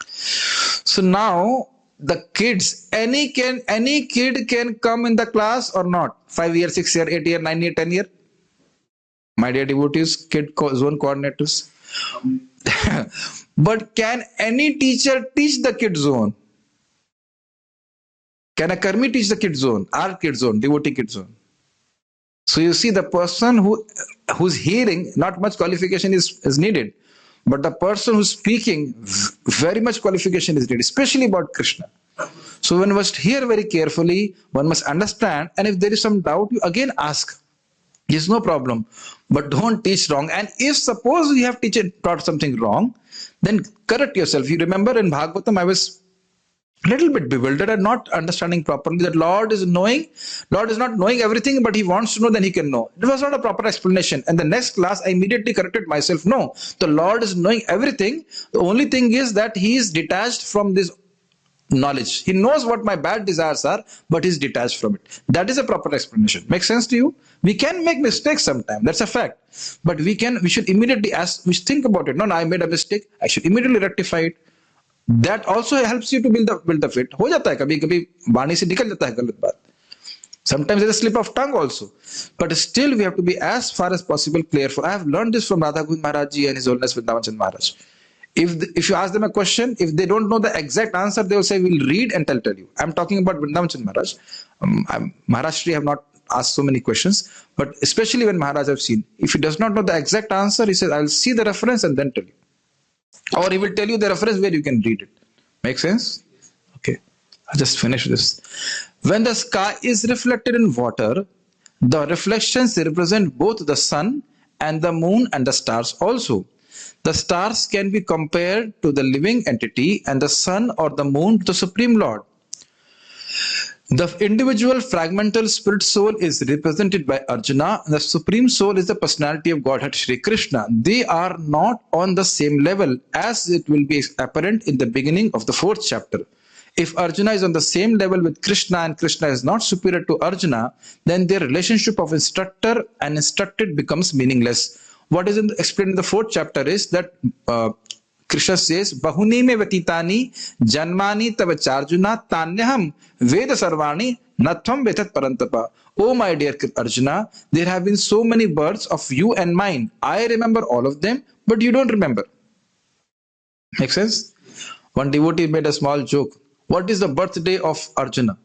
So now the kids, any kid can come in the class or not? 5 year, 6 year, 8 year, 9 year, 10 year. My dear devotees, kid zone coordinators. But can any teacher teach the kid zone? Can a karmi teach the kid zone? Our kid zone, devotee kid zone. So you see, the person who's hearing, not much qualification is needed. But the person who's speaking, very much qualification is needed, especially about Krishna. So one must hear very carefully, one must understand, and if there is some doubt, you again ask. There's no problem. But don't teach wrong. And if suppose you have taught something wrong, then correct yourself. You remember in Bhagavatam, I was a little bit bewildered and not understanding properly that Lord is not knowing everything, but he wants to know, then he can know. It was not a proper explanation. And the next class, I immediately corrected myself. No, the Lord is knowing everything. The only thing is that he is detached from this knowledge. He knows what my bad desires are, but he's detached from it. That is a proper explanation. Makes sense to you? We can make mistakes sometimes. That's a fact. But we should immediately think about it. No, I made a mistake. I should immediately rectify it. That also helps you to build the fit. हो जाता है कभी-कभी वाणी से निकल जाता है गलत बात. Sometimes there's a slip of tongue also. But still we have to be as far as possible clear. I have learned this from Radha Govind Maharaj Ji and His Holiness Vrindavan Chand Maharaj. If you ask them a question, if they don't know the exact answer, they will say, we'll read and tell you. I'm talking about Vrindavan Chand Maharaj. Maharaj Shri have not asked so many questions, but especially when Maharaj have seen, if he does not know the exact answer, he says, I'll see the reference and then tell you. Or he will tell you the reference where you can read it. Make sense? Okay. I'll just finish this. When the sky is reflected in water, the reflections represent both the sun and the moon and the stars also. The stars can be compared to the living entity and the sun or the moon to the Supreme Lord. The individual fragmental spirit soul is represented by Arjuna. The Supreme Soul is the personality of Godhead Shri Krishna. They are not on the same level, as it will be apparent in the beginning of the 4th chapter. If Arjuna is on the same level with Krishna and Krishna is not superior to Arjuna, then their relationship of instructor and instructed becomes meaningless. What is explained in the 4th chapter is that Krishna says, Bahuni me vatitani janmani tavacharjuna tanyaham veda sarvani natvam vetat parantapa. Oh my dear Arjuna, there have been so many births of you and mine. I remember all of them, but you don't remember. Make sense? One devotee made a small joke. What is the birthday of Arjuna?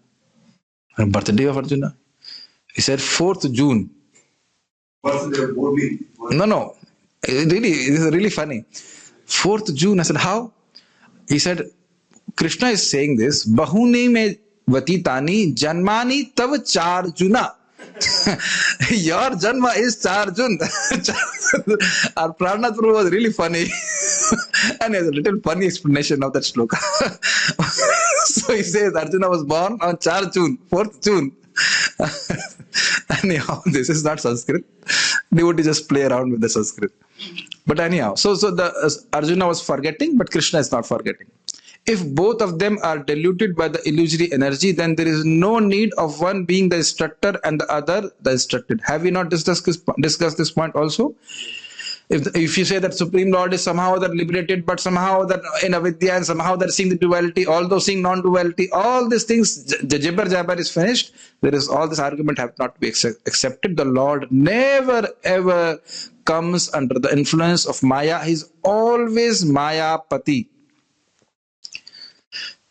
The birthday of Arjuna? He said 4th June. Birthday of Bodhi. No. It is really funny. 4th June. I said, how? He said, Krishna is saying this, Bahuni me vatitani janmani tav charjuna. Your janma is charjun. Our Pranath Prabhu was really funny. And he has a little funny explanation of that shloka. So he says Arjuna was born on 4th June. Anyhow, this is not Sanskrit. Devotee just play around with the Sanskrit. But anyhow, so the Arjuna was forgetting, but Krishna is not forgetting. If both of them are diluted by the illusory energy, then there is no need of one being the instructor and the other the instructed. Have we not discussed this point also? If you say that Supreme Lord is somehow that liberated, but somehow that in avidya and somehow that seeing the duality, although seeing non-duality, all these things, the jabber is finished. There is all this argument have not to be accepted. The Lord never ever comes under the influence of Maya. He's always Maya Pati.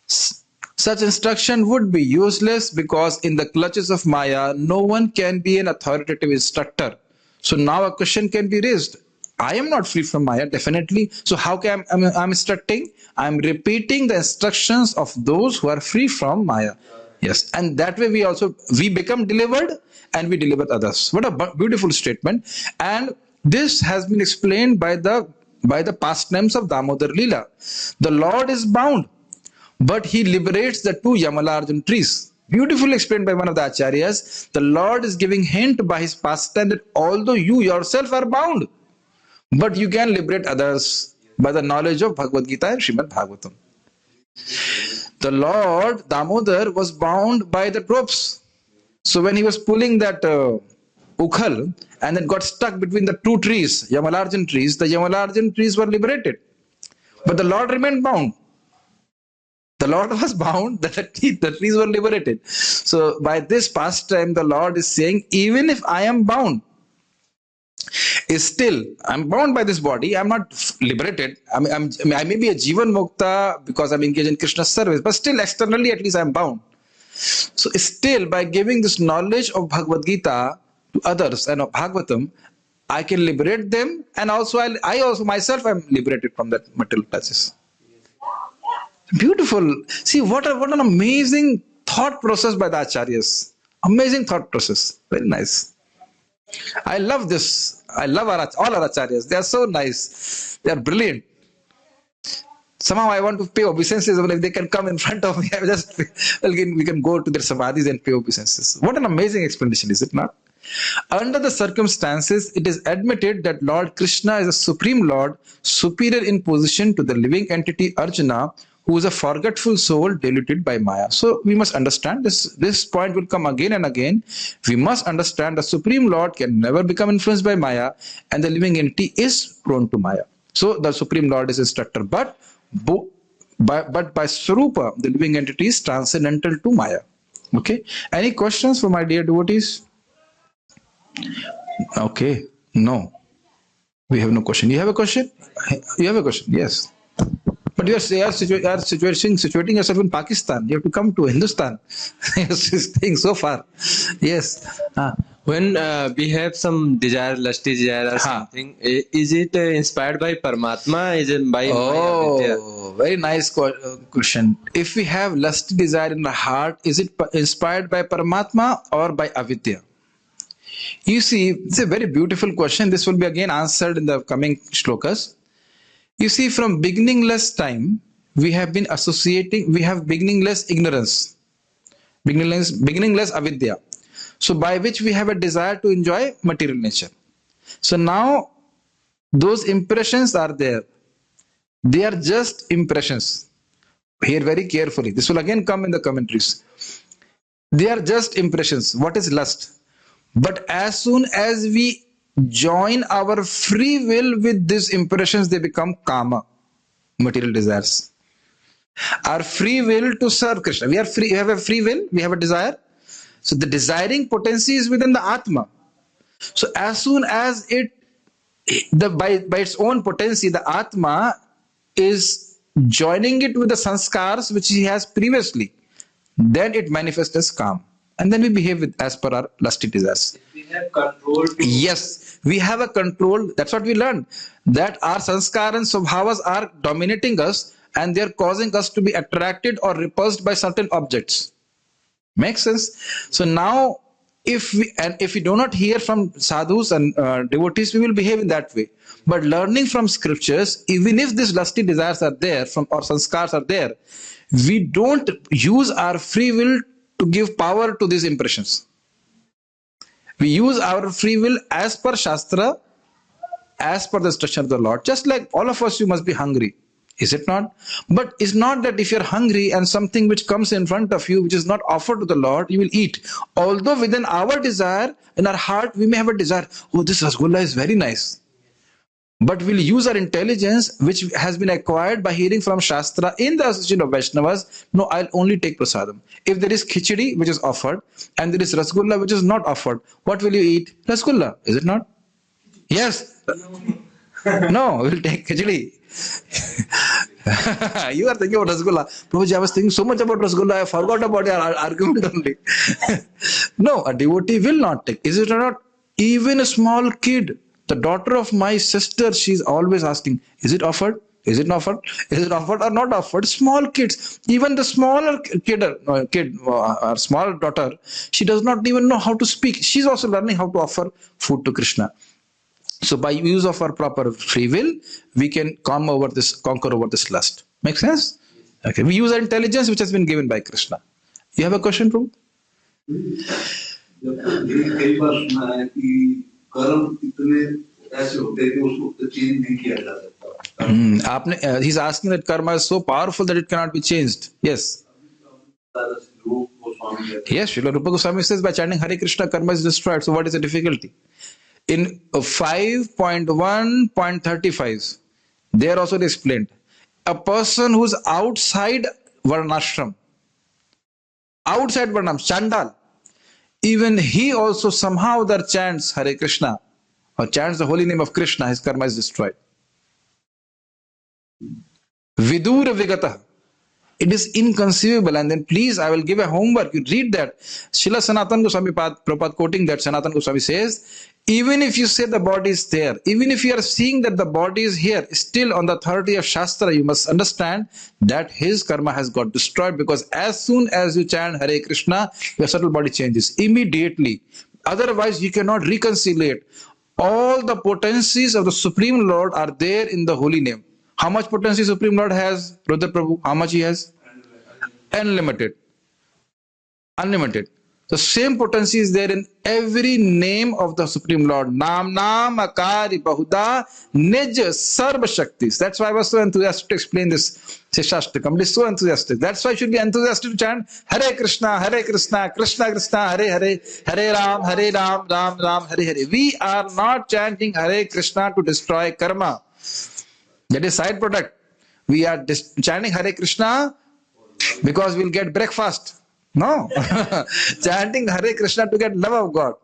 Such instruction would be useless because in the clutches of Maya, no one can be an authoritative instructor. So now a question can be raised. I am not free from Maya, definitely. So how can I'm instructing? I'm repeating the instructions of those who are free from Maya. Yes, and that way we become delivered and we deliver others. What a beautiful statement! And this has been explained by the pastimes of Damodar Leela. The Lord is bound, but he liberates the two Yamalarjan trees. Beautifully explained by one of the acharyas. The Lord is giving hint by his pastime that although you yourself are bound, but you can liberate others by the knowledge of Bhagavad Gita and Srimad Bhagavatam. The Lord Damodar was bound by the ropes. So when he was pulling that ukhal and then got stuck between the two trees, Yamalarjan trees, the Yamalarjan trees were liberated. But the Lord remained bound. The Lord was bound, the trees were liberated. So by this pastime, the Lord is saying, even if I am bound, I'm bound by this body, I'm not liberated. I may be a Jivan Mukta because I'm engaged in Krishna's service, but still externally at least I'm bound. So still by giving this knowledge of Bhagavad Gita to others and of Bhagavatam, I can liberate them, and also I also myself am liberated from that material touches. Beautiful. See what an amazing thought process by the acharyas. Amazing thought process. Very nice. I love this. I love all our acharyas. They are so nice. They are brilliant. Somehow I want to pay obeisances. If they can come in front of me, we can go to their samadhis and pay obeisances. What an amazing explanation, is it not? Under the circumstances, it is admitted that Lord Krishna is a supreme Lord, superior in position to the living entity Arjuna, who is a forgetful soul diluted by Maya. So we must understand this point will come again and again. We must understand the Supreme Lord can never become influenced by Maya, and the living entity is prone to Maya. So the Supreme Lord is instructor, but by Swarupa, the living entity is transcendental to Maya. Okay. Any questions for my dear devotees? Okay. No. We have no question. You have a question? You have a question? Yes. But you are situating yourself in Pakistan. You have to come to Hindustan. You're staying so far. Yes. When we have some desire, lusty desire or something, is it inspired by Paramatma? Is it by Maya Vidya? Very nice question. If we have lusty desire in the heart, is it inspired by Paramatma or by avidya? You see, it's a very beautiful question. This will be again answered in the coming shlokas. You see, from beginningless time, we have been associating, we have beginningless ignorance, beginningless avidya. So by which we have a desire to enjoy material nature. So now those impressions are there. They are just impressions. Hear very carefully. This will again come in the commentaries. They are just impressions. What is lust? But as soon as we join our free will with these impressions, they become kama, material desires. Our free will to serve Krishna. We have a free will, we have a desire. So the desiring potency is within the Atma. So as soon as by its own potency, the Atma is joining it with the sanskars which he has previously, then it manifests as calm. And then we behave as per our lusty desires. We have control. Yes, we have a control. That's what we learned. That our sanskar and swabhavas are dominating us and they're causing us to be attracted or repulsed by certain objects. Makes sense? So now, if we do not hear from sadhus and devotees, we will behave in that way. But learning from scriptures, even if these lusty desires are there, or sanskars are there, we don't use our free will to give power to these impressions. We use our free will as per Shastra, as per the instruction of the Lord. Just like all of us, you must be hungry. Is it not? But it's not that if you're hungry and something which comes in front of you, which is not offered to the Lord, you will eat. Although within our desire, in our heart, we may have a desire, oh, this rasgulla is very nice. But we'll use our intelligence, which has been acquired by hearing from Shastra in the association of Vaishnavas. No, I'll only take prasadam. If there is khichdi, which is offered, and there is rasgulla, which is not offered, what will you eat? Rasgulla, is it not? Yes. No, we'll take khichdi. You are thinking about rasgulla. Prabhuji, I was thinking so much about rasgulla, I forgot about your argument only. No, a devotee will not take. Is it not? Even a small kid, the daughter of my sister, she's always asking, is it offered? Is it offered? Is it offered or not offered? Small kids, even the smaller or small daughter, she does not even know how to speak. She's also learning how to offer food to Krishna. So by use of our proper free will, we can conquer over this lust. Make sense? Okay. We use our intelligence which has been given by Krishna. You have a question, Prabhu? कई बार सुना है कि कर्म इतने ऐसे होते हैं कि उसको चेंज नहीं किया जा सकता. He's asking that karma is so powerful that it cannot be changed. Yes. Yes, Srila Rupa Goswami says by chanting Hare Krishna, karma is destroyed. So what is the difficulty? In 5.1.35, there also it explained, a person who's outside Varnashram, Chandal, even he also somehow there chants Hare Krishna or chants the holy name of Krishna, his karma is destroyed. Vidura Vigata. It is inconceivable. And then please, I will give a homework. You read that. Srila Sanatana Goswami Prabhupada quoting that, Sanatana Goswami says, even if you say the body is there, even if you are seeing that the body is here, still on the authority of Shastra, you must understand that his karma has got destroyed, because as soon as you chant Hare Krishna, your subtle body changes immediately. Otherwise, you cannot reconcile. All the potencies of the Supreme Lord are there in the holy name. How much potency Supreme Lord has, Rudra Prabhu? How much he has? Unlimited. Unlimited. The same potency is there in every name of the Supreme Lord. Nam Nam Akari Bahuda Nij Sarva Shaktis. That's why I was so enthusiastic to explain this Shashtakam. It is so enthusiastic. That's why I should be enthusiastic to chant Hare Krishna, Krishna Krishna, Hare Hare, Hare Ram, Ram Ram, Hare Hare. We are not chanting Hare Krishna to destroy karma. That is side product. We are chanting Hare Krishna because we'll get breakfast. No. Chanting Hare Krishna to get love of God.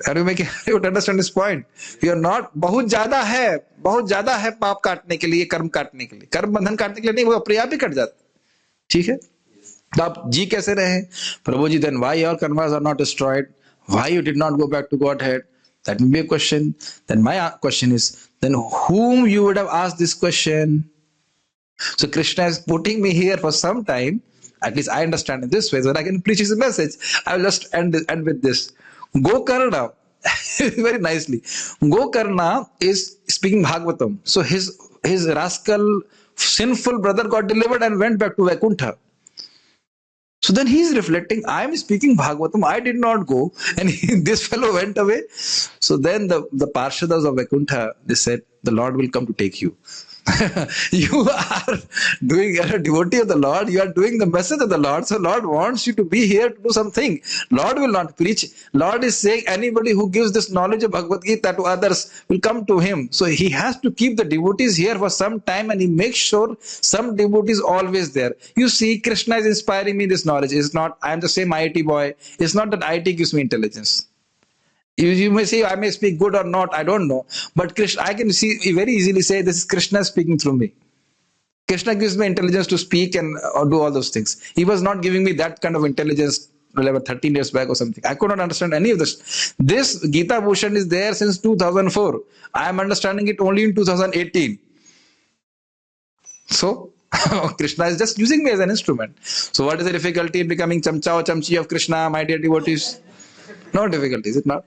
Are you making you understand this point? We are not बहुत ज्यादा है पाप काटने के लिए, कर्म काटने के लिए, कर्म बंधन काटने के लिए नहीं, वो अपने आप ही कट जाता. ठीक है? तो आप जी कैसे रहे? प्रभु जी, then why your karmas are not destroyed? Why you did not go back to Godhead? That may be a question. Then my question is, then whom you would have asked this question? So Krishna is putting me here for some time. At least I understand in this way, so that I can preach his message. I will just end with this. Gokarna, very nicely. Gokarna is speaking Bhagavatam. So his rascal, sinful brother got delivered and went back to Vaikuntha. So then he is reflecting, I am speaking Bhagavatam, I did not go, and this fellow went away. So then the Parshadas of Vaikuntha, they said, the Lord will come to take you. You are doing a devotee of the Lord, you are doing the message of the Lord, so Lord wants you to be here to do something. Lord will not preach. Lord is saying anybody who gives this knowledge of Bhagavad Gita to others will come to him. So he has to keep the devotees here for some time, and he makes sure some devotees always there. You see, Krishna is inspiring me this knowledge. It's not, I am the same IIT boy. It's not that IIT gives me intelligence. You may say, I may speak good or not, I don't know. But Krishna, I can very easily say, this is Krishna speaking through me. Krishna gives me intelligence to speak and do all those things. He was not giving me that kind of intelligence 13 years back or something. I could not understand any of this. This Gita Bhushan is there since 2004. I am understanding it only in 2018. So, Krishna is just using me as an instrument. So what is the difficulty in becoming chamcha or chamchi of Krishna, my dear devotees? No difficulty, is it not?